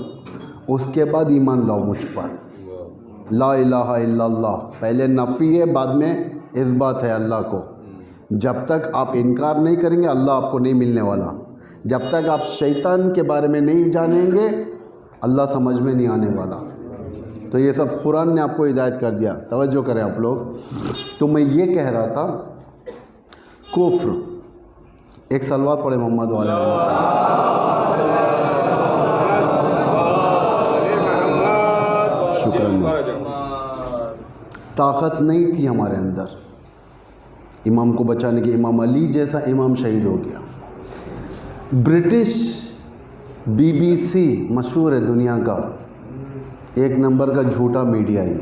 اس کے بعد ایمان لاؤ مجھ پر. لا الہ الا اللہ، پہلے نفی ہے بعد میں اثبات ہے اللہ کو. جب تک آپ انکار نہیں کریں گے اللہ آپ کو نہیں ملنے والا. جب تک آپ شیطان کے بارے میں نہیں جانیں گے اللہ سمجھ میں نہیں آنے والا. تو یہ سب قرآن نے آپ کو ہدایت کر دیا. توجہ کریں آپ لوگ. تو میں یہ کہہ رہا تھا کفر. ایک صلوات پڑھے محمد والے. شکراً. طاقت نہیں تھی ہمارے اندر امام کو بچانے کی. امام علی جیسا امام شہید ہو گیا. برٹش BBC مشہور ہے دنیا کا، ایک نمبر کا جھوٹا میڈیا ہے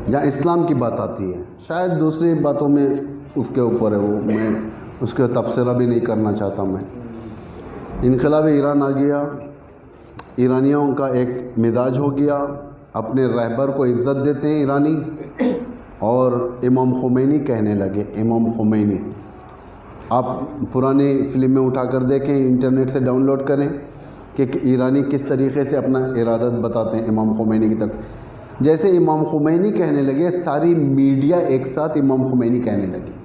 جہاں اسلام کی بات آتی ہے. شاید دوسری باتوں میں اس کے اوپر ہے، وہ میں اس کے تبصرہ بھی نہیں کرنا چاہتا. میں انقلاب ایران آ گیا، ایرانیوں کا ایک مزاج ہو گیا، اپنے رہبر کو عزت دیتے ہیں ایرانی، اور امام خمینی کہنے لگے. امام خمینی، آپ پرانی فلمیں اٹھا کر دیکھیں، انٹرنیٹ سے ڈاؤن لوڈ کریں کہ ایرانی کس طریقے سے اپنا ارادت بتاتے ہیں امام خمینی کی طرف. جیسے امام خمینی کہنے لگے، ساری میڈیا ایک ساتھ امام خمینی کہنے لگی.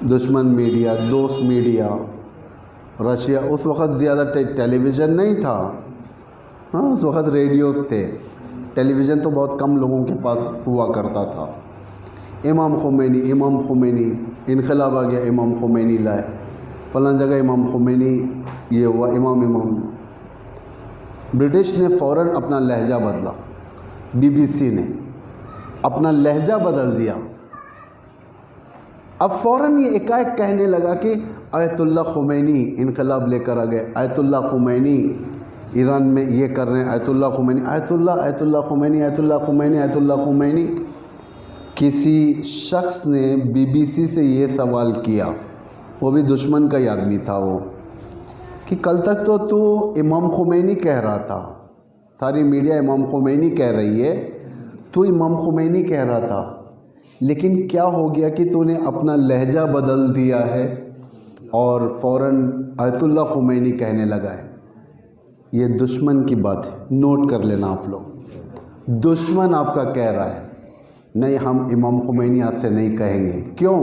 دشمن میڈیا، دوست میڈیا. رشیا اس وقت زیادہ ٹیلی ویژن نہیں تھا، ہاں اس وقت ریڈیوز تھے. ٹیلی ویژن تو بہت کم لوگوں کے پاس ہوا کرتا تھا. امام خمینی انقلاب آ گیا، امام خمینی لائے، فلاں جگہ امام خمینی یہ ہوا، امام. برٹش نے فوراً اپنا لہجہ بدلا، BBC نے اپنا لہجہ بدل دیا. اب فوراً یہ ایک کہنے لگا کہ آیت اللہ خمینی انقلاب لے کر آ گئے، آیت اللہ خمینی ایران میں یہ کر رہے ہیں، آیت اللہ خمینی، آیت اللہ خمینی، آیت اللہ خمینی، آیت اللہ خمینی. کسی شخص نے BBC سے یہ سوال کیا، وہ بھی دشمن کا ہی آدمی تھا وہ، کہ کل تک تو امام خمینی کہہ رہا تھا، ساری میڈیا امام خمینی کہہ رہی ہے، تو امام خمینی کہہ رہا تھا، لیکن کیا ہو گیا کہ تو نے اپنا لہجہ بدل دیا ہے اور فوراً آیت اللہ خمینی کہنے لگا ہے. یہ دشمن کی بات ہے، نوٹ کر لینا آپ لوگ. دشمن آپ کا کہہ رہا ہے نہیں ہم امام خمینی آج سے نہیں کہیں گے. کیوں؟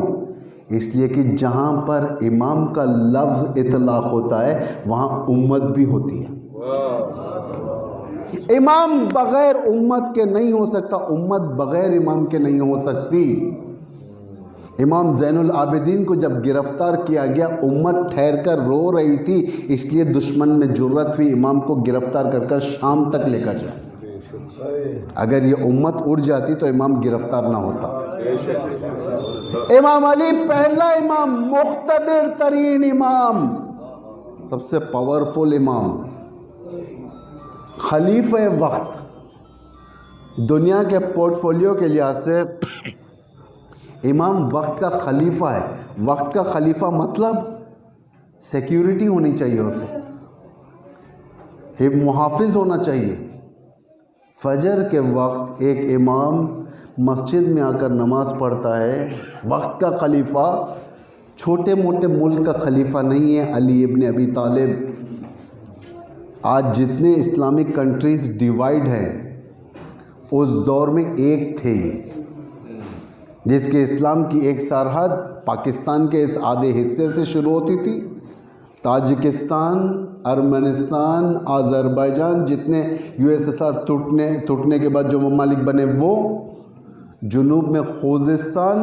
اس لیے کہ جہاں پر امام کا لفظ اطلاق ہوتا ہے وہاں امت بھی ہوتی ہے. امام بغیر امت کے نہیں ہو سکتا، امت بغیر امام کے نہیں ہو سکتی. امام زین العابدین کو جب گرفتار کیا گیا امت ٹھہر کر رو رہی تھی، اس لیے دشمن میں جرأت ہوئی امام کو گرفتار کر کر شام تک لے کر جائے. اگر یہ امت اڑ جاتی تو امام گرفتار نہ ہوتا. امام علی پہلا امام، مقتدر ترین امام، سب سے پاورفل امام، خلیفہ وقت. دنیا کے پورٹ فولیو کے لحاظ سے امام وقت کا خلیفہ ہے. وقت کا خلیفہ مطلب سیکیورٹی ہونی چاہیے، اسے محافظ ہونا چاہیے. فجر کے وقت ایک امام مسجد میں آ کر نماز پڑھتا ہے، وقت کا خلیفہ، چھوٹے موٹے ملک کا خلیفہ نہیں ہے. علی ابن ابی طالب. آج جتنے اسلامک کنٹریز ڈیوائیڈ ہیں اس دور میں ایک تھے جس کے اسلام کی ایک سرحد پاکستان کے اس آدھے حصے سے شروع ہوتی تھی. تاجکستان، ارمنستان، آذربائیجان، جتنے USSR ٹوٹنے کے بعد جو ممالک بنے وہ، جنوب میں خوزستان،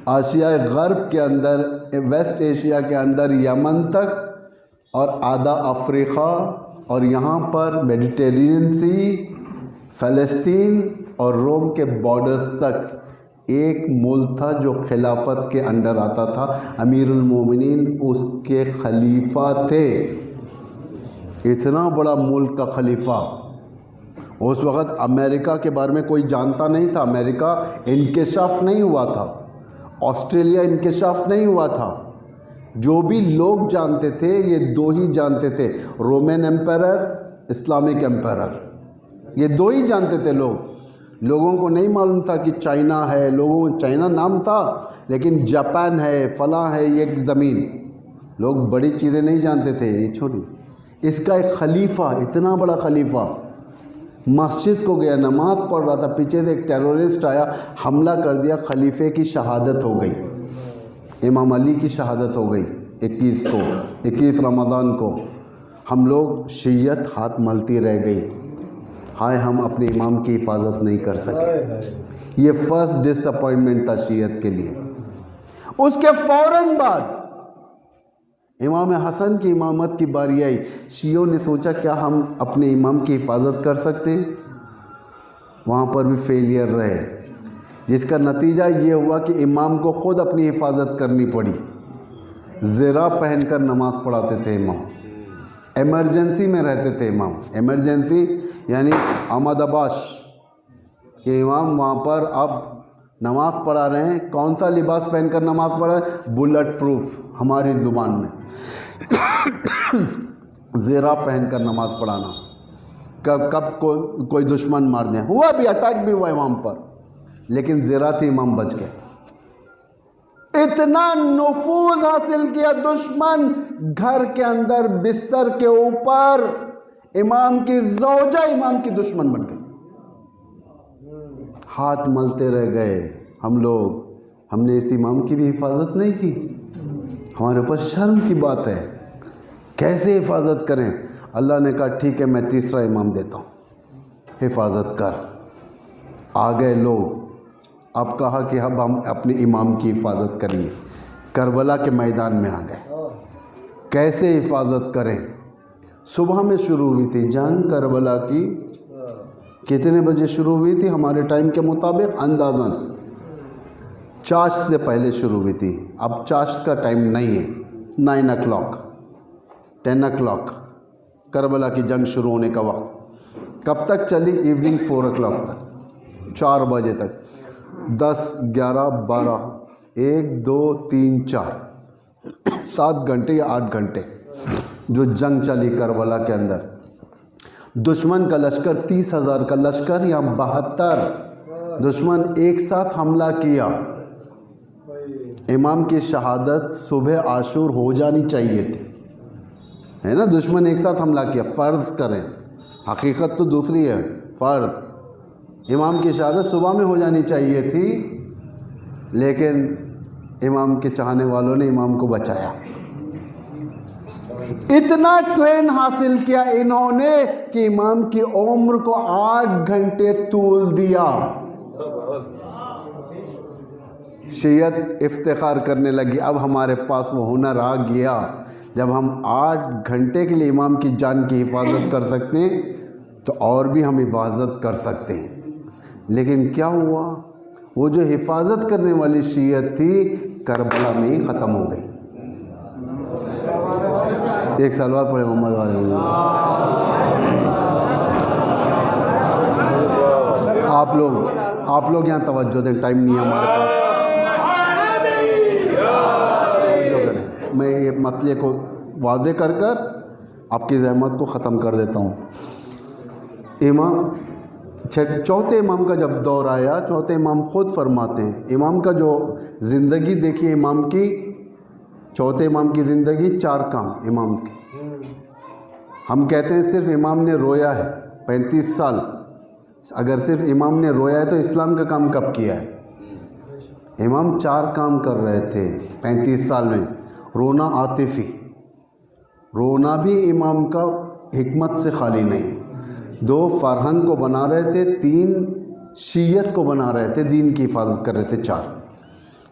آسیائے غرب کے اندر، ویسٹ ایشیا کے اندر یمن تک، اور آدھا افریقہ، اور یہاں پر میڈیٹرینین سی، فلسطین اور روم کے بارڈرز تک ایک ملک تھا جو خلافت کے انڈر آتا تھا. امیر المومنین اس کے خلیفہ تھے. اتنا بڑا ملک کا خلیفہ. اس وقت امریکہ کے بارے میں کوئی جانتا نہیں تھا. امریکہ انکشاف نہیں ہوا تھا، آسٹریلیا انکشاف نہیں ہوا تھا. جو بھی لوگ جانتے تھے یہ دو ہی جانتے تھے، رومن ایمپرر، اسلامک ایمپرر. یہ دو ہی جانتے تھے لوگوں کو نہیں معلوم تھا کہ چائنا ہے. چائنا نام تھا لیکن جاپان ہے، فلاں ہے. ایک زمین، لوگ بڑی چیزیں نہیں جانتے تھے. یہ چھوڑی، اس کا ایک خلیفہ، اتنا بڑا خلیفہ مسجد کو گیا، نماز پڑھ رہا تھا، پیچھے سے ایک ٹیرورسٹ آیا، حملہ کر دیا. خلیفے کی شہادت ہو گئی، امام علی کی شہادت ہو گئی 21 رمضان کو. ہم لوگ شیعت ہاتھ ملتی رہ گئی، ہائے ہم اپنے امام کی حفاظت نہیں کر سکے. یہ فرسٹ ڈس اپوائنٹمنٹ تھا شیعت کے لیے. اس کے فوراً بعد امام حسن کی امامت کی باری آئی. شیعوں نے سوچا کیا ہم اپنے امام کی حفاظت کر سکتے؟ وہاں پر بھی فیلئر رہے، جس کا نتیجہ یہ ہوا کہ امام کو خود اپنی حفاظت کرنی پڑی. زرہ پہن کر نماز پڑھاتے تھے امام. ایمرجنسی میں رہتے تھے امام. ایمرجنسی یعنی آمد باش کہ امام وہاں پر اب نماز پڑھا رہے ہیں. کون سا لباس پہن کر نماز پڑھا رہے ہیں؟ بلٹ پروف ہماری زبان میں. زرہ پہن کر نماز پڑھانا. کب کوئی دشمن مار دیں. ہوا بھی، اٹیک بھی ہوا امام پر، لیکن زرہ تھی، امام بچ گئے. اتنا نفوذ حاصل کیا دشمن، گھر کے اندر بستر کے اوپر امام کی زوجہ امام کی دشمن بن گئی. ہاتھ ملتے رہ گئے ہم لوگ. ہم نے اس امام کی بھی حفاظت نہیں کی. ہمارے اوپر شرم کی بات ہے، کیسے حفاظت کریں؟ اللہ نے کہا ٹھیک ہے میں تیسرا امام دیتا ہوں. حفاظت کر. آ گئے لوگ، اب کہا کہ اب ہم اپنے امام کی حفاظت کریں. کربلا کے میدان میں آ گئے. کیسے حفاظت کریں؟ صبح میں شروع ہوئی تھی جنگ کربلا کی. کتنے بجے شروع ہوئی تھی ہمارے ٹائم کے مطابق؟ اندازاً چاشت سے پہلے شروع ہوئی تھی. اب چاشت کا ٹائم نہیں ہے. 9 o'clock 10 o'clock کربلا کی جنگ شروع ہونے کا وقت. کب تک چلی؟ ایوننگ 4 o'clock تک، 4 بجے تک. 10 11 12 1 2 3 4 7 گھنٹے یا 8 گھنٹے جو جنگ چلی کربلا کے اندر. دشمن کا لشکر 30,000 کا لشکر یا 72 دشمن ایک ساتھ حملہ کیا. امام کی شہادت صبح عاشور ہو جانی چاہیے تھی، ہے نا. دشمن ایک ساتھ حملہ کیا. فرض کریں، حقیقت تو دوسری ہے. فرض امام کی شہادت صبح میں ہو جانی چاہیے تھی، لیکن امام کے چاہنے والوں نے امام کو بچایا. اتنا ٹرین حاصل کیا انہوں نے کہ امام کی عمر کو 8 گھنٹے طول دیا. شیعت افتخار کرنے لگی اب ہمارے پاس وہ ہنر آ گیا جب ہم 8 گھنٹے کے لیے امام کی جان کی حفاظت کر سکتے ہیں تو اور بھی ہم حفاظت کر سکتے ہیں. لیکن کیا ہوا؟ وہ جو حفاظت کرنے والی شیعت تھی کربلا میں ہی ختم ہو گئی. ایک سلوات پڑھے محمد والے. آپ لوگ یہاں توجہ دیں، ٹائم نہیں ہے ہمارے پاس. میں یہ مسئلے کو واضح کر آپ کی زحمت کو ختم کر دیتا ہوں. چوتھے امام کا جب دور آیا، چوتھے امام خود فرماتے ہیں، امام کا جو زندگی دیکھیے امام کی، چوتھے امام کی زندگی 4 کام امام کی. ہم کہتے ہیں صرف امام نے رویا ہے 35 سال. اگر صرف امام نے رویا ہے تو اسلام کا کام کب کیا ہے؟ امام 4 کام کر رہے تھے 35 سال میں. رونا عاطفی، رونا بھی امام کا حکمت سے خالی نہیں. 2 فرہنگ کو بنا رہے تھے. 3 شیعت کو بنا رہے تھے، دین کی حفاظت کر رہے تھے. 4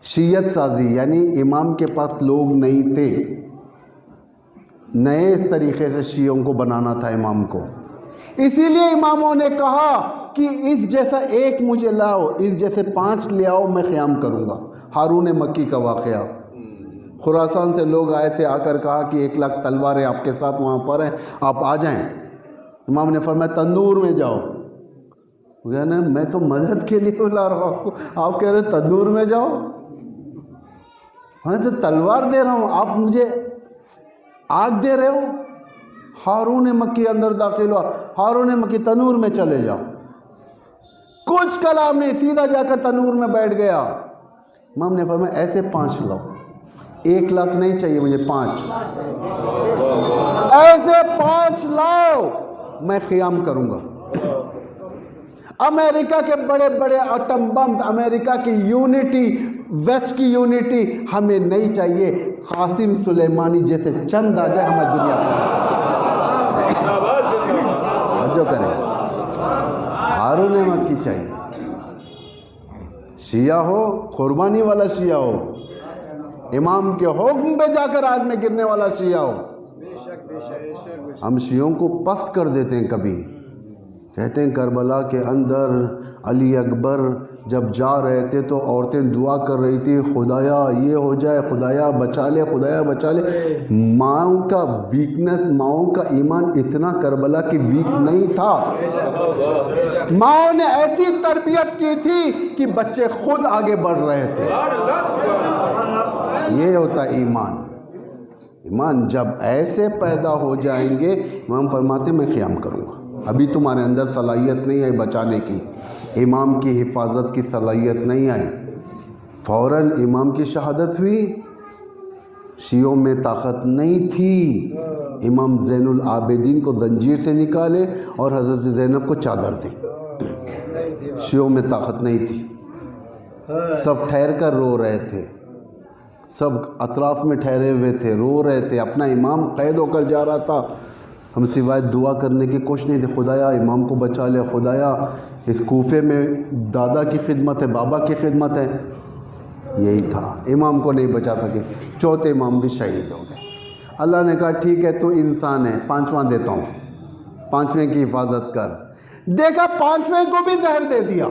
شیعت سازی، یعنی امام کے پاس لوگ نہیں تھے، نئے اس طریقے سے شیعوں کو بنانا تھا امام کو. اسی لیے اماموں نے کہا کہ اس جیسا ایک مجھے لاؤ، اس جیسے 5 لے آؤ، میں قیام کروں گا. ہارون مکی کا واقعہ، خراسان سے لوگ آئے تھے، آ کر کہا کہ 1 لاکھ تلواریں آپ کے ساتھ وہاں پر ہیں، آپ آ جائیں. امام نے فرمایا تندور میں جاؤ. نا میں تو مدد کے لیے بلا رہا ہوں، آپ کہہ رہے تندور میں جاؤ. میں تو تلوار دے رہا ہوں، آپ مجھے آگ دے رہے ہو. ہارون مکی اندر داخل ہوا. ہارون مکی تنور میں چلے جاؤ. کچھ کلام نہیں، سیدھا جا کر تنور میں بیٹھ گیا. امام نے فرمایا ایسے 5 لاؤ. 1 لاکھ نہیں چاہیے مجھے، 5 ایسے 5 لاؤ، میں قیام کروں گا. امریکہ کے بڑے بڑے ایٹم بم، امریکہ کی یونٹی، ویسٹ کی یونٹی ہمیں نہیں چاہیے. قاسم سلیمانی جیسے چند آ جائے ہمیں دنیا جو کریں. ہارون مکی چاہیے. شیعہ ہو، قربانی والا شیعہ ہو، امام کے حکم پہ جا کر آگ میں گرنے والا شیعہ ہو. ہم شیعوں کو پست کر دیتے ہیں. کبھی کہتے ہیں کربلا کے اندر علی اکبر جب جا رہے تھے تو عورتیں دعا کر رہی تھی، خدایا یہ ہو جائے، خدایا بچا لے، خدایا بچا لے. ماؤں کا ویکنس، ماؤں کا ایمان اتنا کربلا کی ویک نہیں تھا. ماؤں نے ایسی تربیت کی تھی کہ بچے خود آگے بڑھ رہے تھے. یہ ہوتا ایمان. ایمان جب ایسے پیدا ہو جائیں گے، امام فرماتے میں قیام کروں گا. ابھی تمہارے اندر صلاحیت نہیں ہے بچانے کی، امام کی حفاظت کی صلاحیت نہیں آئی. فوراً امام کی شہادت ہوئی. شیعوں میں طاقت نہیں تھی. امام زین العابدین کو زنجیر سے نکالے اور حضرت زینب کو چادر دی. شیعوں میں طاقت نہیں تھی. سب ٹھہر کر رو رہے تھے، سب اطراف میں ٹھہرے ہوئے تھے، رو رہے تھے. اپنا امام قید ہو کر جا رہا تھا. ہم سوائے دعا کرنے کی کچھ نہیں تھے. خدایا امام کو بچا لے, خدایا اس کوفے میں دادا کی خدمت ہے, بابا کی خدمت ہے. یہی تھا, امام کو نہیں بچا سکے. چوتھے امام بھی شہید ہو گئے. اللہ نے کہا ٹھیک ہے تو انسان ہے, پانچواں دیتا ہوں, پانچویں کی حفاظت کر. دیکھا پانچویں کو بھی زہر دے دیا.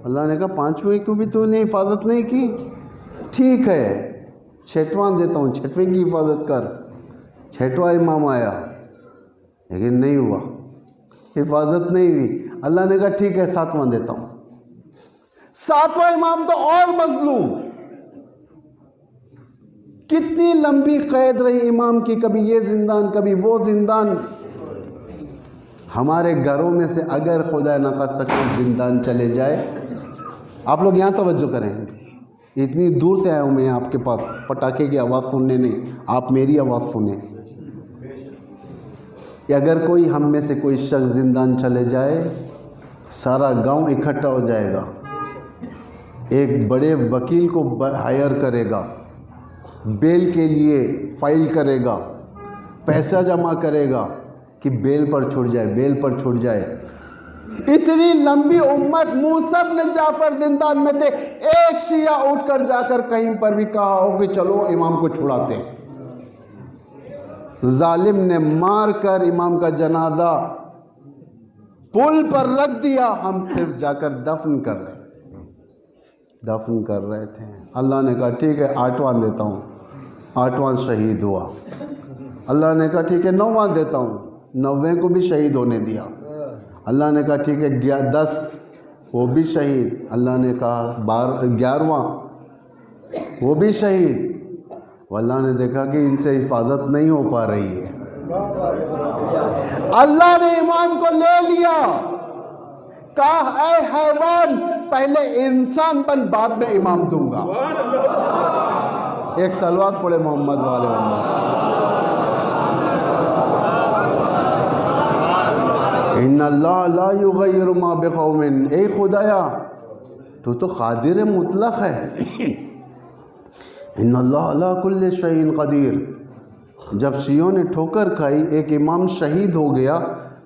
اللہ نے کہا پانچویں کو بھی تو نے حفاظت نہیں کی, ٹھیک ہے چھٹواں دیتا ہوں, چھٹویں کی حفاظت کر. چھٹواں امام آیا لیکن نہیں ہوا, حفاظت نہیں ہوئی. اللہ نے کہا ٹھیک ہے ساتواں دیتا ہوں. ساتواں امام تو اور مظلوم. کتنی لمبی قید رہی امام کی, کبھی یہ زندان کبھی وہ زندان. ہمارے گھروں میں سے اگر خدا نخواستہ کوئی زندان چلے جائے, آپ لوگ یہاں توجہ کریں, اتنی دور سے آیا ہوں میں آپ کے پاس پٹاخے کی آواز سننے نہیں, آپ میری آواز سنیں. اگر کوئی ہم میں سے کوئی شخص زندان چلے جائے, سارا گاؤں اکٹھا ہو جائے گا, ایک بڑے وکیل کو ہائر کرے گا, بیل کے لیے فائل کرے گا, پیسہ جمع کرے گا کہ بیل پر چھوٹ جائے, بیل پر چھوٹ جائے. اتنی لمبی امت, موسیٰ بن جعفر زندان میں تھے, ایک شیعہ اٹھ کر جا کر کہیں پر بھی کہا ہو کہ چلو امام کو چھڑاتے ہیں. ظالم نے مار کر امام کا جنازہ پل پر رکھ دیا, ہم صرف جا کر دفن کر رہے تھے. اللہ نے کہا ٹھیک ہے آٹھواں دیتا ہوں, آٹھواں شہید ہوا. اللہ نے کہا ٹھیک ہے نوواں دیتا ہوں, نویں کو بھی شہید ہونے دیا. اللہ نے کہا ٹھیک ہے 10 وہ بھی شہید. اللہ نے کہا 11واں وہ بھی شہید. اللہ نے دیکھا کہ ان سے حفاظت نہیں ہو پا رہی ہے, اللہ نے امام کو لے لیا. کہا اے حیوان, پہلے انسان بن, بعد میں امام دوں گا. ایک صلوات پڑھے محمد والے محمد. ان اللہ لا یغیر ما بقوم, اے خدایا تو قادر مطلق ہے. ان اللہ علی کل شیء قدیر. جب شیعوں نے ٹھوکر کھائی, ایک امام شہید ہو گیا,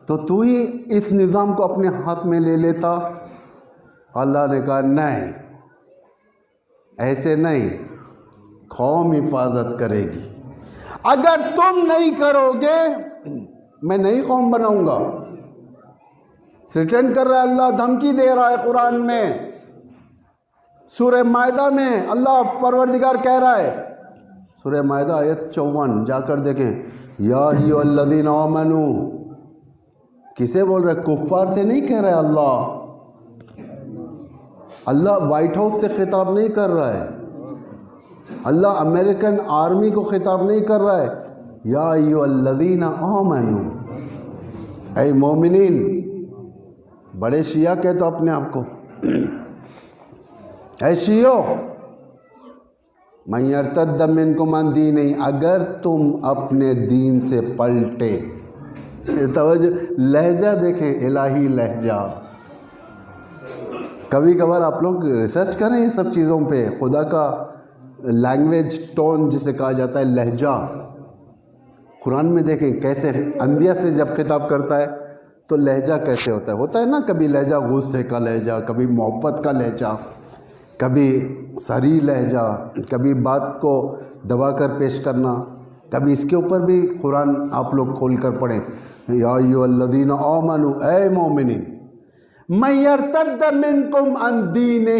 تو ہی اس نظام کو اپنے ہاتھ میں لے لیتا. اللہ نے کہا نہیں, ایسے نہیں, قوم حفاظت کرے گی. اگر تم نہیں کرو گے میں نئی قوم بناؤں گا. تھریٹن کر رہا ہے اللہ, دھمکی دے رہا ہے قرآن میں. سورہ مائدہ میں اللہ پروردگار کہہ رہا ہے, سورہ مائدہ آیت 54 جا کر دیکھیں. یا ایھا الذین آمنوا, کسے بول رہے؟ کفار سے نہیں کہہ رہا ہے اللہ. اللہ وائٹ ہاؤس سے خطاب نہیں کر رہا ہے, اللہ امریکن آرمی کو خطاب نہیں کر رہا ہے. یا ایھا الذین آمنوا, اے مومنین. بڑے شیعہ کہتے اپنے آپ کو, اے شیعو, من یرتد منکم عن دینہ, اگر تم اپنے دین سے پلٹے. توجہ, لہجہ دیکھیں, الہی لہجہ. کبھی کبھار آپ لوگ ریسرچ کریں یہ سب چیزوں پہ. خدا کا لینگویج, ٹون جسے کہا جاتا ہے, لہجہ. قرآن میں دیکھیں کیسے انبیاء سے جب خطاب کرتا ہے تو لہجہ کیسے ہوتا ہے نا. کبھی لہجہ غصے کا لہجہ, کبھی محبت کا لہجہ, کبھی صریح لہجہ, کبھی بات کو دبا کر پیش کرنا. کبھی اس کے اوپر بھی قرآن آپ لوگ کھول کر پڑھیں. یا ایھا الذین آمنوا, اے مومنین. من یرتد منکم عن دینہ,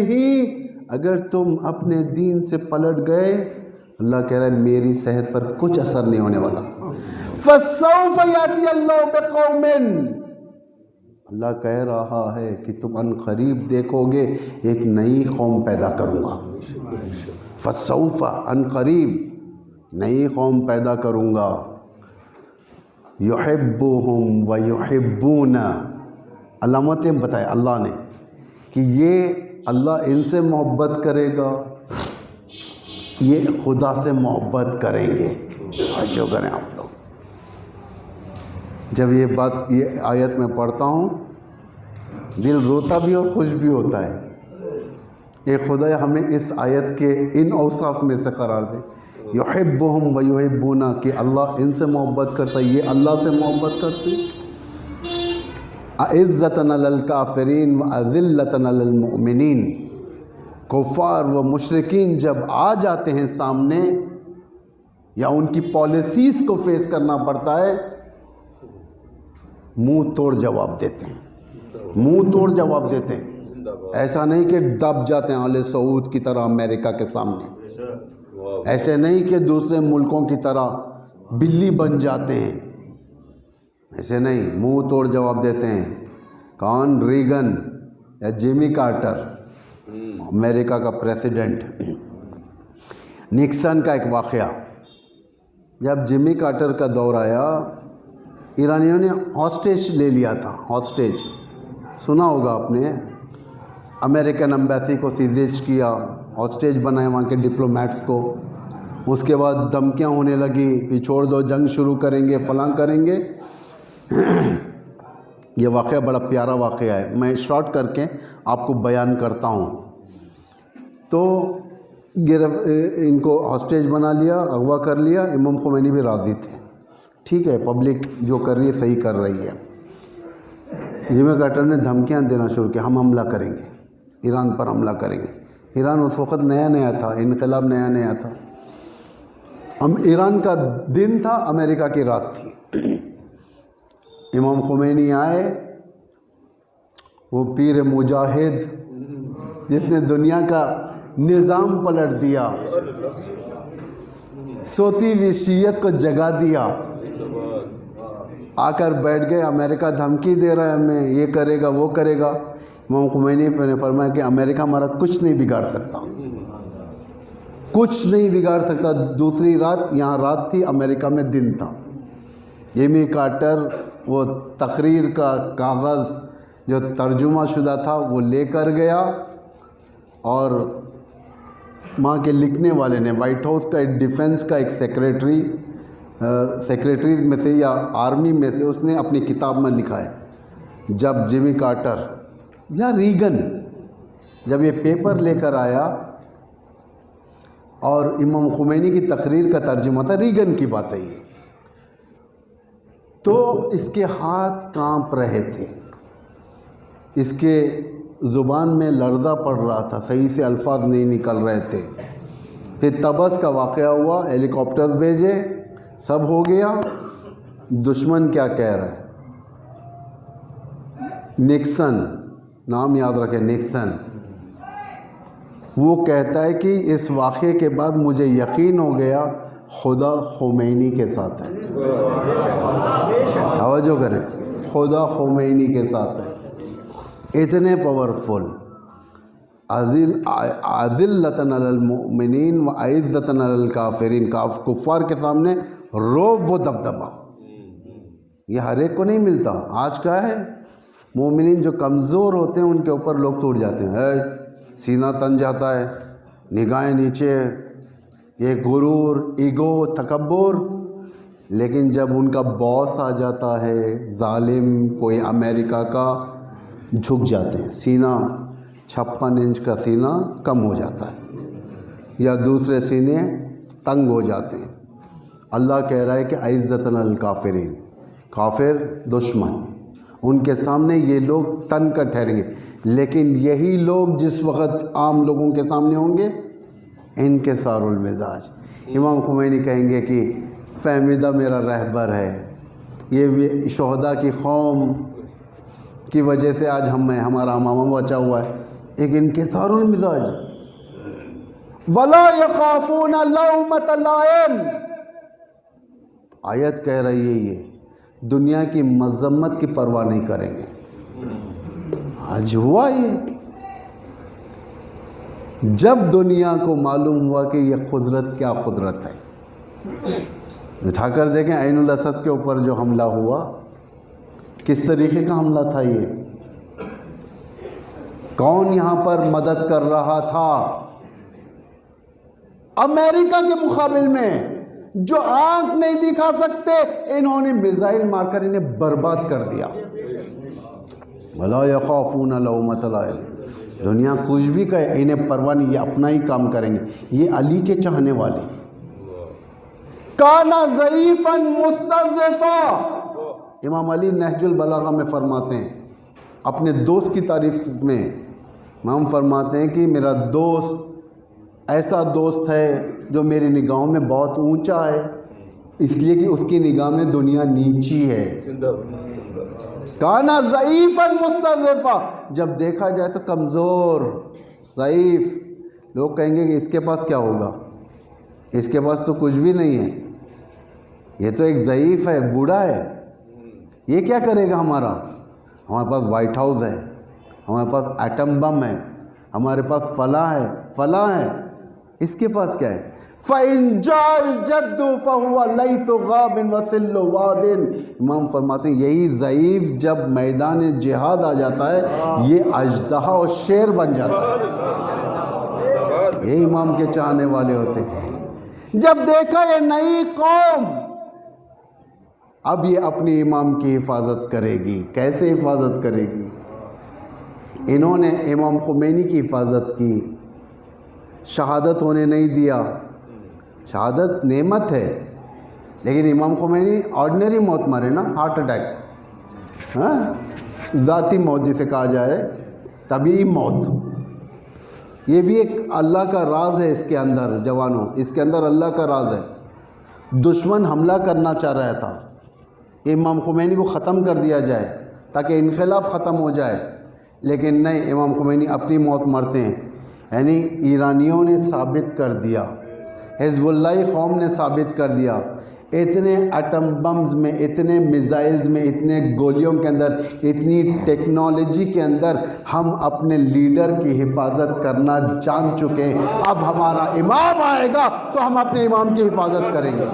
اگر تم اپنے دین سے پلٹ گئے, اللہ کہہ رہا ہے میری صحت پر کچھ اثر نہیں ہونے والا. فسوف یاتی اللہ بقوم, اللہ کہہ رہا ہے کہ تم ان قریب دیکھو گے ایک نئی قوم پیدا کروں گا. فسوف, ان قریب نئی قوم پیدا کروں گا. یحبہم ویحبون, علامتیں بتائے اللہ نے کہ یہ اللہ ان سے محبت کرے گا, یہ خدا سے محبت کریں گے. جو کریں آپ لوگ, جب یہ بات یہ آیت میں پڑھتا ہوں دل روتا بھی اور خوش بھی ہوتا ہے. اے خدا ہمیں اس آیت کے ان اوصاف میں سے قرار دے. یحبہم و یحبونا کہ اللہ ان سے محبت کرتا ہے، یہ اللہ سے محبت کرتے ہیں۔ اعزتاً علی الکافرین و اذلتاً علی المؤمنین، کفار و مشرکین جب آ جاتے ہیں سامنے یا ان کی پالیسیز کو فیس کرنا پڑتا ہے، منہ توڑ جواب دیتے ہیں، منہ توڑ جواب دیتے ہیں۔ ایسا نہیں کہ دب جاتے ہیں آل سعود کی طرح امریکہ کے سامنے، ایسے نہیں کہ دوسرے ملکوں کی طرح بلی بن جاتے ہیں، ایسے نہیں، منہ توڑ جواب دیتے ہیں۔ کون؟ ریگن یا جیمی کارٹر، امریکہ کا پریسیڈنٹ۔ نکسن کا ایک واقعہ، جب جیمی کارٹر کا دور آیا، ایرانیوں نے ہاسٹیج لے لیا تھا، ہاسٹیج سنا ہوگا آپ نے، امریکن ایمبیسی کو سیزیج کیا، ہاسٹیج بنائے وہاں کے ڈپلومیٹس کو، اس کے بعد دھمکیاں ہونے لگی کہ چھوڑ دو، جنگ شروع کریں گے، فلاں کریں گے۔ یہ واقعہ بڑا پیارا واقعہ ہے، میں شارٹ کر کے آپ کو بیان کرتا ہوں۔ تو ان کو ہاسٹیج بنا لیا، اغوا کر لیا، امام خمینی بھی راضی تھے، ٹھیک ہے پبلک جو کر رہی ہے صحیح کر رہی ہے۔ جیمی کارٹر نے دھمکیاں دینا شروع کیا، ہم حملہ کریں گے، ایران پر حملہ کریں گے۔ ایران اس وقت نیا نیا تھا، انقلاب نیا نیا تھا، ایران کا دن تھا، امریکہ کی رات تھی۔ امام خمینی آئے، وہ پیر مجاہد جس نے دنیا کا نظام پلٹ دیا، سوتی ہوئی شیعت کو جگا دیا، آ کر بیٹھ گئے۔ امریکہ دھمکی دے رہا ہے ہمیں، یہ کرے گا وہ کرے گا۔ امام خمینی نے فرمایا کہ امریکہ ہمارا کچھ نہیں بگاڑ سکتا، کچھ نہیں بگاڑ سکتا۔ دوسری رات یہاں رات تھی، امریکہ میں دن تھا۔ جیمی کارٹر وہ تقریر کا کاغذ جو ترجمہ شدہ تھا وہ لے کر گیا، اور وہاں کے لکھنے والے نے، وائٹ ہاؤس کا ایک ڈیفنس کا ایک سیکریٹریز میں سے یا آرمی میں سے، اس نے اپنی کتاب میں لکھا ہے، جب جیمی کارٹر یا ریگن جب یہ پیپر لے کر آیا اور امام خمینی کی تقریر کا ترجمہ تھا، ریگن کی بات ہے یہ، تو اس کے ہاتھ کانپ رہے تھے، اس کے زبان میں لرزہ پڑ رہا تھا، صحیح سے الفاظ نہیں نکل رہے تھے۔ پھر تبس کا واقعہ ہوا، ہیلی کاپٹرز بھیجے، سب ہو گیا۔ دشمن کیا کہہ رہا ہے؟ نکسن، نام یاد رکھیں، نکسن، وہ کہتا ہے کہ اس واقعے کے بعد مجھے یقین ہو گیا خدا خمینی کے ساتھ ہے۔ توجہ کریں، خدا خمینی کے ساتھ ہے۔ اتنے پاورفل، اذلۃ علی المؤمنین و عزۃ علی الکافرین، کفار کے سامنے روب و دبدبہ، یہ ہر ایک کو نہیں ملتا۔ آج کا ہے مومنین جو کمزور ہوتے ہیں ان کے اوپر لوگ ٹوٹ جاتے ہیں، سینہ تن جاتا ہے، نگاہیں نیچے، یہ غرور، ایگو، تکبر۔ لیکن جب ان کا باس آ جاتا ہے ظالم کوئی امریکہ کا، جھک جاتے ہیں، سینہ 56 انچ کا سینہ کم ہو جاتا ہے، یا دوسرے سینے تنگ ہو جاتے ہیں۔ اللہ کہہ رہا ہے کہ عزت الکافرین، کافر دشمن، ان کے سامنے یہ لوگ تن کا ٹھہریں گے۔ لیکن یہی لوگ جس وقت عام لوگوں کے سامنے ہوں گے انکسار المزاج، امام خمینی کہیں گے کہ فہمیدہ میرا رہبر ہے، یہ بھی شہداء کی قوم کی وجہ سے آج ہمارا امامہ بچا ہوا ہے۔ ایک انکسار المزاج، ولا یخافون لومۃ لائم، آیت کہہ رہی ہے یہ دنیا کی مذمت کی پرواہ نہیں کریں گے۔ آج ہوا یہ، جب دنیا کو معلوم ہوا کہ یہ قدرت کیا قدرت ہے۔ اٹھا کر دیکھیں عین الاسد کے اوپر جو حملہ ہوا، کس طریقے کا حملہ تھا یہ، کون یہاں پر مدد کر رہا تھا؟ امریکہ کے مقابل میں جو آنکھ نہیں دکھا سکتے، انہوں نے میزائل مار کر انہیں برباد کر دیا۔ وَلَا يَخَافُونَ لَوْمَةَ لَائِمٍ، دنیا کچھ بھی کہے انہیں پرواہ نہیں، یہ اپنا ہی کام کریں گے، یہ علی کے چاہنے والے، کانا ضعیفا مستضعفا. امام علی نہج البلاغہ میں فرماتے ہیں اپنے دوست کی تعریف میں، امام فرماتے ہیں کہ میرا دوست ایسا دوست ہے جو میری نگاہوں میں بہت اونچا ہے، اس لیے کہ اس کی نگاہ میں دنیا نیچی ہے. کانا ضعیفا مستضعفا، جب دیکھا جائے تو کمزور ضعیف. لوگ کہیں گے کہ اس کے پاس کیا ہوگا، اس کے پاس تو کچھ بھی نہیں ہے، یہ تو ایک ضعیف ہے، بوڑھا ہے، یہ کیا کرے گا ہمارا. ہمارے پاس وائٹ ہاؤس ہے، ہمارے پاس ایٹم بم ہے، ہمارے پاس فلاں ہے فلاں ہے، اس کے پاس کیا ہے. فَإِن جَاءَ الْجَدُّ فَهُوَ لَيْثُ غَابٍ وَسِلُّ وَادٍ. امام فرماتے ہیں یہی ضعیف جب میدان جہاد آ جاتا ہے یہ اژدہا اور شیر بن جاتا ہے. یہ امام کے چاہنے والے ہوتے ہیں. جب دیکھا یہ نئی قوم، اب یہ اپنی امام کی حفاظت کرے گی. کیسے حفاظت کرے گی؟ انہوں نے امام خمینی کی حفاظت کی، شہادت ہونے نہیں دیا. شہادت نعمت ہے، لیکن امام خمینی آرڈنری موت مرے نا، ہارٹ اٹیک، ذاتی موت جسے کہا جائے، طبیعی موت. یہ بھی ایک اللہ کا راز ہے اس کے اندر. جوانوں، اس کے اندر اللہ کا راز ہے. دشمن حملہ کرنا چاہ رہا تھا کہ امام خمینی کو ختم کر دیا جائے تاکہ انقلاب ختم ہو جائے، لیکن نہیں، امام خمینی اپنی موت مرتے ہیں. یعنی ایرانیوں نے ثابت کر دیا، حزب اللہ قوم نے ثابت کر دیا، اتنے ایٹم بمز میں، اتنے میزائلز میں، اتنے گولیوں کے اندر، اتنی ٹیکنالوجی کے اندر ہم اپنے لیڈر کی حفاظت کرنا جان چکے ہیں. اب ہمارا امام آئے گا تو ہم اپنے امام کی حفاظت کریں گے.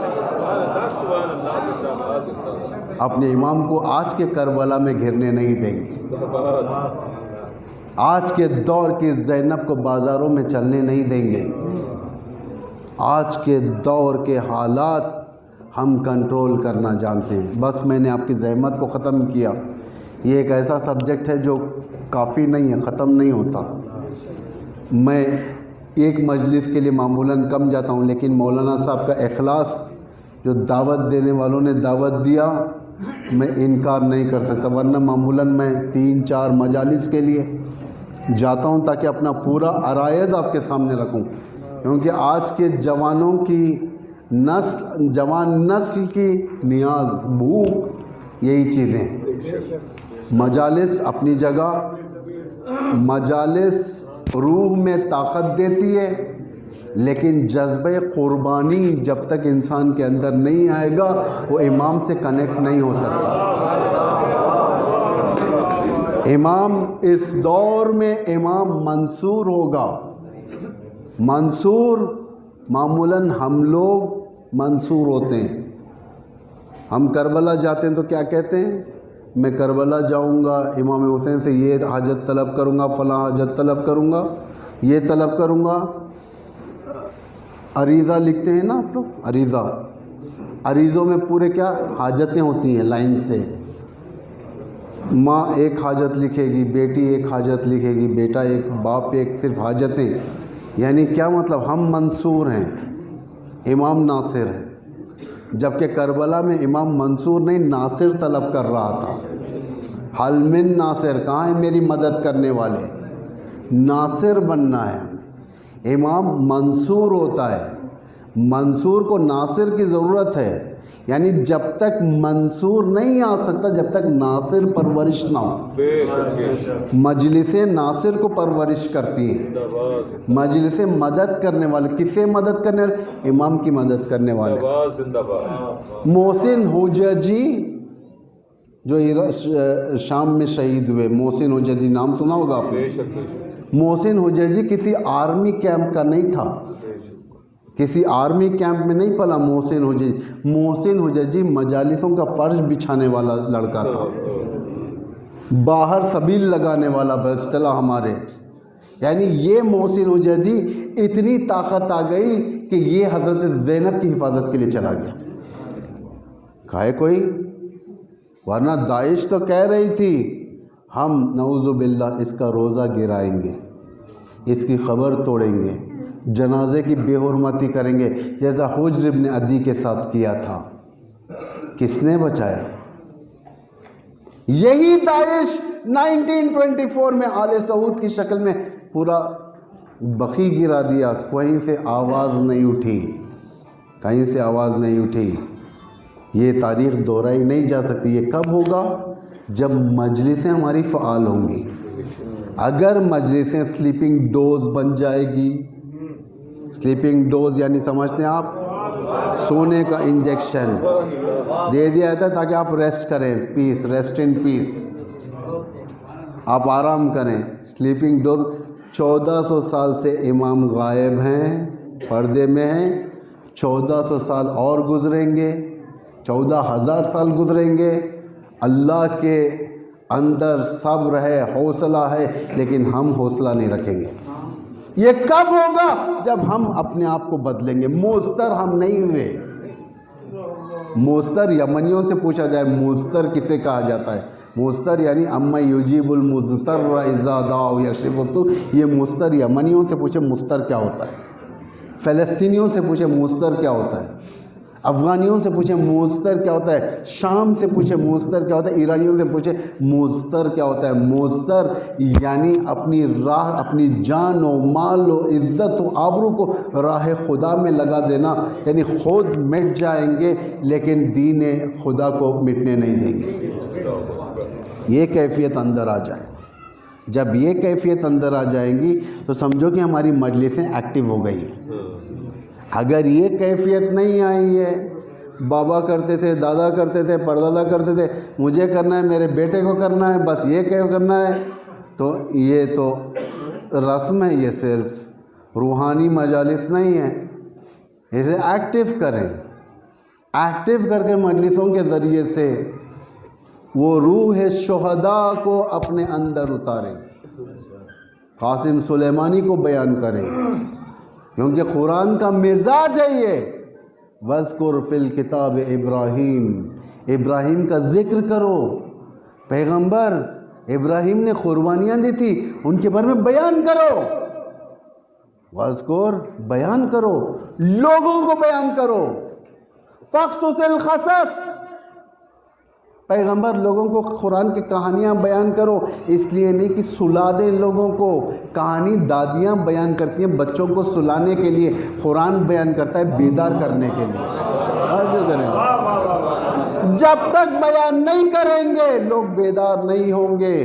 اپنے امام کو آج کے کربلا میں گھرنے نہیں دیں گے. آج کے دور کی زینب کو بازاروں میں چلنے نہیں دیں گے. آج کے دور کے حالات ہم کنٹرول کرنا جانتے ہیں. بس میں نے آپ کی زحمت کو ختم کیا. یہ ایک ایسا سبجیکٹ ہے جو کافی نہیں ہے، ختم نہیں ہوتا. میں ایک مجلس کے لیے معمولاً کم جاتا ہوں، لیکن مولانا صاحب کا اخلاص جو دعوت دینے والوں نے دعوت دیا، میں انکار نہیں کر سکتا. ورنہ معمولاً میں 3-4 مجالس کے لیے جاتا ہوں تاکہ اپنا پورا عرائض آپ کے سامنے رکھوں، کیونکہ آج کے جوانوں کی جوان نسل کی نیاز، بھوک یہی چیزیں. مجالس اپنی جگہ، مجالس روح میں طاقت دیتی ہے، لیکن جذبہ قربانی جب تک انسان کے اندر نہیں آئے گا وہ امام سے کنیکٹ نہیں ہو سکتا. امام اس دور میں امام منصور ہوگا. منصور معمولاً ہم لوگ منصور ہوتے ہیں. ہم کربلا جاتے ہیں تو کیا کہتے ہیں؟ میں کربلا جاؤں گا، امام حسین سے یہ حاجت طلب کروں گا، فلاں حاجت طلب کروں گا، یہ طلب کروں گا. عریضہ لکھتے ہیں نا آپ لوگ، عریضوں میں پورے کیا حاجتیں ہوتی ہیں لائن سے. ماں ایک حاجت لکھے گی، بیٹی ایک حاجت لکھے گی، بیٹا ایک، باپ ایک، صرف حاجتیں. یعنی کیا مطلب؟ ہم منصور ہیں، امام ناصر ہے. جبکہ کربلا میں امام منصور نہیں، ناصر طلب کر رہا تھا. حل من ناصر، کہاں ہے میری مدد کرنے والے؟ ناصر بننا ہے. امام منصور ہوتا ہے. منصور کو ناصر کی ضرورت ہے. یعنی جب تک منصور نہیں آ سکتا جب تک ناصر پرورش نہ ہو. مجلسیں ناصر کو پرورش کرتی ہیں. مجلسیں مدد کرنے والے، کسے مدد کرنے والے؟ امام کی مدد کرنے والے. محسن حججی جو شام میں شہید ہوئے، محسن حججی نام سنا ہوگا آپ نے. محسن حججی کسی آرمی کیمپ کا نہیں تھا، کسی آرمی کیمپ میں نہیں پلا. محسن حججی مجالسوں کا فرش بچھانے والا لڑکا تھا، باہر سبیل لگانے والا باصطلاح ہمارے. یعنی یہ محسن حججی اتنی طاقت آ گئی کہ یہ حضرت زینب کی حفاظت کے لیے چلا گیا. کہے کوئی، ورنہ داعش تو کہہ رہی تھی ہم نعوذ باللہ اس کا روزہ گرائیں گے، اس کی خبر توڑیں گے. جنازے کی بے حرمتی کریں گے جیسا حجر ابن عدی کے ساتھ کیا تھا. کس نے بچایا؟ یہی داعش 1924 میں آل سعود کی شکل میں پورا بقی گرا دیا. کہیں سے آواز نہیں اٹھی، کہیں سے آواز نہیں اٹھی. یہ تاریخ دہرائی نہیں جا سکتی. یہ کب ہوگا؟ جب مجلسیں ہماری فعال ہوں گی. اگر مجلسیں سلیپنگ ڈوز بن جائے گی، سلیپنگ ڈوز یعنی سمجھتے ہیں آپ، سونے کا انجیکشن دے دیا جاتا ہے تاکہ آپ ریسٹ کریں، پیس، ریسٹ ان پیس، آپ آرام کریں. سلیپنگ ڈوز 1400 سال سے امام غائب ہیں، پردے میں ہیں. 1400 سال اور گزریں گے، 14,000 سال گزریں گے. اللہ کے اندر صبر ہے، حوصلہ ہے، لیکن ہم حوصلہ نہیں رکھیں گے. یہ کب ہوگا؟ جب ہم اپنے آپ کو بدلیں گے. موستر ہم نہیں ہوئے. موستر یمنیوں سے پوچھا جائے موستر کسے کہا جاتا ہے؟ موستر یعنی اما یجیب المضطر اذا دعا یکشف السوء. یہ موستر یمنیوں سے پوچھے موستر کیا ہوتا ہے، فلسطینیوں سے پوچھے موستر کیا ہوتا ہے، افغانیوں سے پوچھیں موستر کیا ہوتا ہے، شام سے پوچھیں موستر کیا ہوتا ہے، ایرانیوں سے پوچھیں موستر کیا ہوتا ہے. موستر یعنی اپنی راہ، اپنی جان و مال و عزت و آبرو کو راہ خدا میں لگا دینا. یعنی خود مٹ جائیں گے لیکن دین خدا کو مٹنے نہیں دیں گے. یہ کیفیت اندر آ جائے. جب یہ کیفیت اندر آ جائیں گی تو سمجھو کہ ہماری مجلسیں ایکٹیو ہو گئی ہیں. اگر یہ کیفیت نہیں آئی ہے، بابا کرتے تھے، دادا کرتے تھے، پردادا کرتے تھے، مجھے کرنا ہے، میرے بیٹے کو کرنا ہے، بس یہ کیوں کرنا ہے، تو یہ تو رسم ہے. یہ صرف روحانی مجالس نہیں ہے. اسے ایکٹیو کریں. ایکٹیو کر کے مجلسوں کے ذریعے سے وہ روح شہداء کو اپنے اندر اتاریں. قاسم سلیمانی کو بیان کریں، کیونکہ قرآن کا مزاج ہے یہ. وَاذْكُرْ فِي الْكِتَابِ ابراہیم، ابراہیم کا ذکر کرو. پیغمبر ابراہیم نے قربانیاں دی تھی، ان کے بارے میں بیان کرو. وَاذْكُرْ، بیان کرو، لوگوں کو بیان کرو. فَاقْصُصِ الْقَصَصَ، پیغمبر لوگوں کو قرآن کی کہانیاں بیان کرو. اس لیے نہیں کہ سلا دیں لوگوں کو. کہانی دادیاں بیان کرتی ہیں بچوں کو سلانے کے لیے، قرآن بیان کرتا ہے بیدار کرنے کے لیے. جو کریں، جب تک بیان نہیں کریں گے لوگ بیدار نہیں ہوں گے.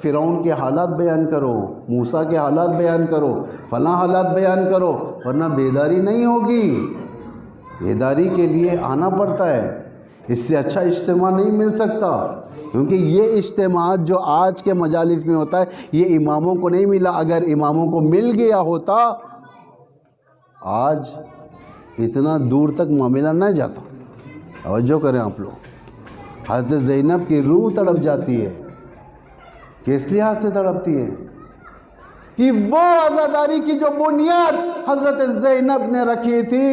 فرعون کے حالات بیان کرو، موسیٰ کے حالات بیان کرو، فلاں حالات بیان کرو، ورنہ بیداری نہیں ہوگی. بیداری کے لیے آنا پڑتا ہے. اس سے اچھا اجتماع نہیں مل سکتا، کیونکہ یہ اجتماعات جو آج کے مجالس میں ہوتا ہے یہ اماموں کو نہیں ملا. اگر اماموں کو مل گیا ہوتا آج اتنا دور تک معاملہ نہ جاتا. توجہ کریں آپ لوگ. حضرت زینب کی روح تڑپ جاتی ہے. کس لحاظ سے تڑپتی ہے؟ کہ وہ عزاداری کی جو بنیاد حضرت زینب نے رکھی تھی،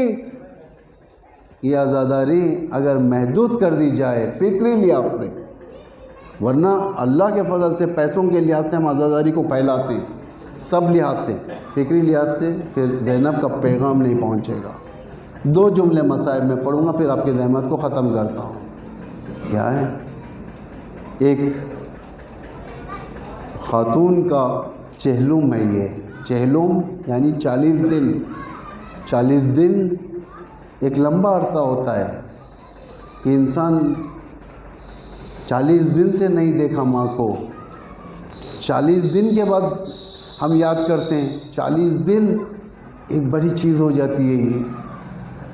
یہ عزاداری اگر محدود کر دی جائے فکری لحاظ سے، ورنہ اللہ کے فضل سے پیسوں کے لحاظ سے ہم عزاداری کو پھیلاتے ہیں، سب لحاظ سے، فکری لحاظ سے پھر زینب کا پیغام نہیں پہنچے گا. 2 جملے مصائب میں پڑھوں گا پھر آپ کی زحمت کو ختم کرتا ہوں. کیا ہے؟ ایک خاتون کا چہلم ہے. یہ چہلم یعنی 40 دن. 40 دن ایک لمبا عرصہ ہوتا ہے کہ انسان 40 دن سے نہیں دیکھا ماں کو. 40 دن کے بعد ہم یاد کرتے ہیں. 40 دن ایک بڑی چیز ہو جاتی ہے. یہ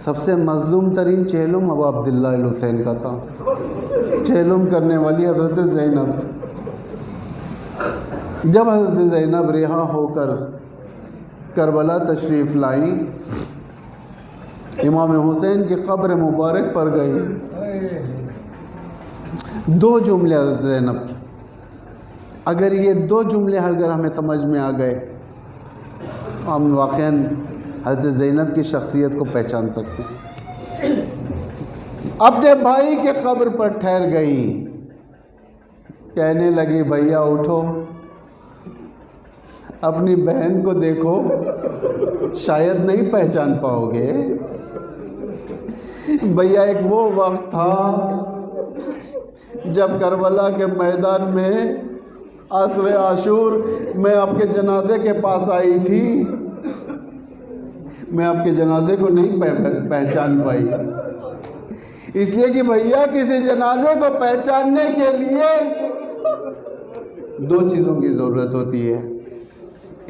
سب سے مظلوم ترین چہلم ابو عبداللہ الحسین کا تھا. چہلم کرنے والی حضرت زینب تھی. جب حضرت زینب رہا ہو کر کربلا تشریف لائیں، امام حسین کی قبر مبارک پر گئی. 2 جملے حضرت زینب کے. اگر یہ 2 جملے اگر ہمیں سمجھ میں آ گئے ہم واقعاً حضرت زینب کی شخصیت کو پہچان سکتے ہیں. اپنے بھائی کے قبر پر ٹھہر گئی، کہنے لگی بھیا اٹھو. اپنی بہن کو دیکھو، شاید نہیں پہچان پاؤ گے۔ بھیا ایک وہ وقت تھا جب کربلا کے میدان میں عصر عاشور میں آپ کے جنازے کے پاس آئی تھی، میں آپ کے جنازے کو نہیں پہچان پائی، اس لیے کہ بھیا کسی جنازے کو پہچاننے کے لیے دو چیزوں کی ضرورت ہوتی ہے،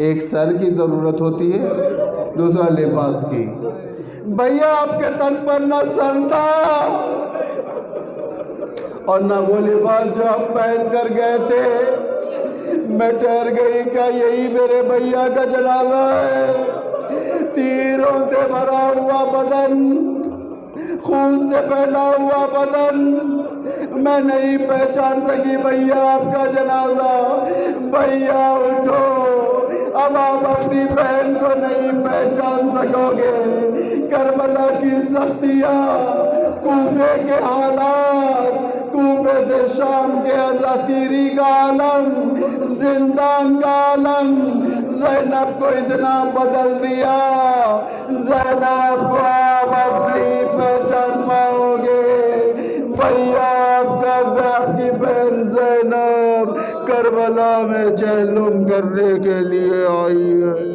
ایک سر کی ضرورت ہوتی ہے، دوسرا لباس کی۔ بھیا آپ کے تن پر نہ سر تھا اور نہ وہ لباس جو آپ پہن کر گئے تھے۔ میں ٹھہر گئی کہ یہی میرے بھیا کا جنازہ ہے، تیروں سے بھرا ہوا بدن، خون سے پھیلا ہوا بدن، میں نہیں پہچان سکی بھیا آپ کا جنازہ۔ بھیا اٹھو، اب آپ اپنی بہن کو نہیں پہچان سکو گے۔ کربلا کی سختیاں، کوفے کے حالات، کوفے سے شام کے اسیری کا عالم، زندان کا عالم زینب کو اتنا بدل دیا، زینب کو آپ نہیں پہچان پاؤ گے۔ بھیا آپ کی بہن زینب کربلا میں چہلم کرنے کے لیے آئی ہے۔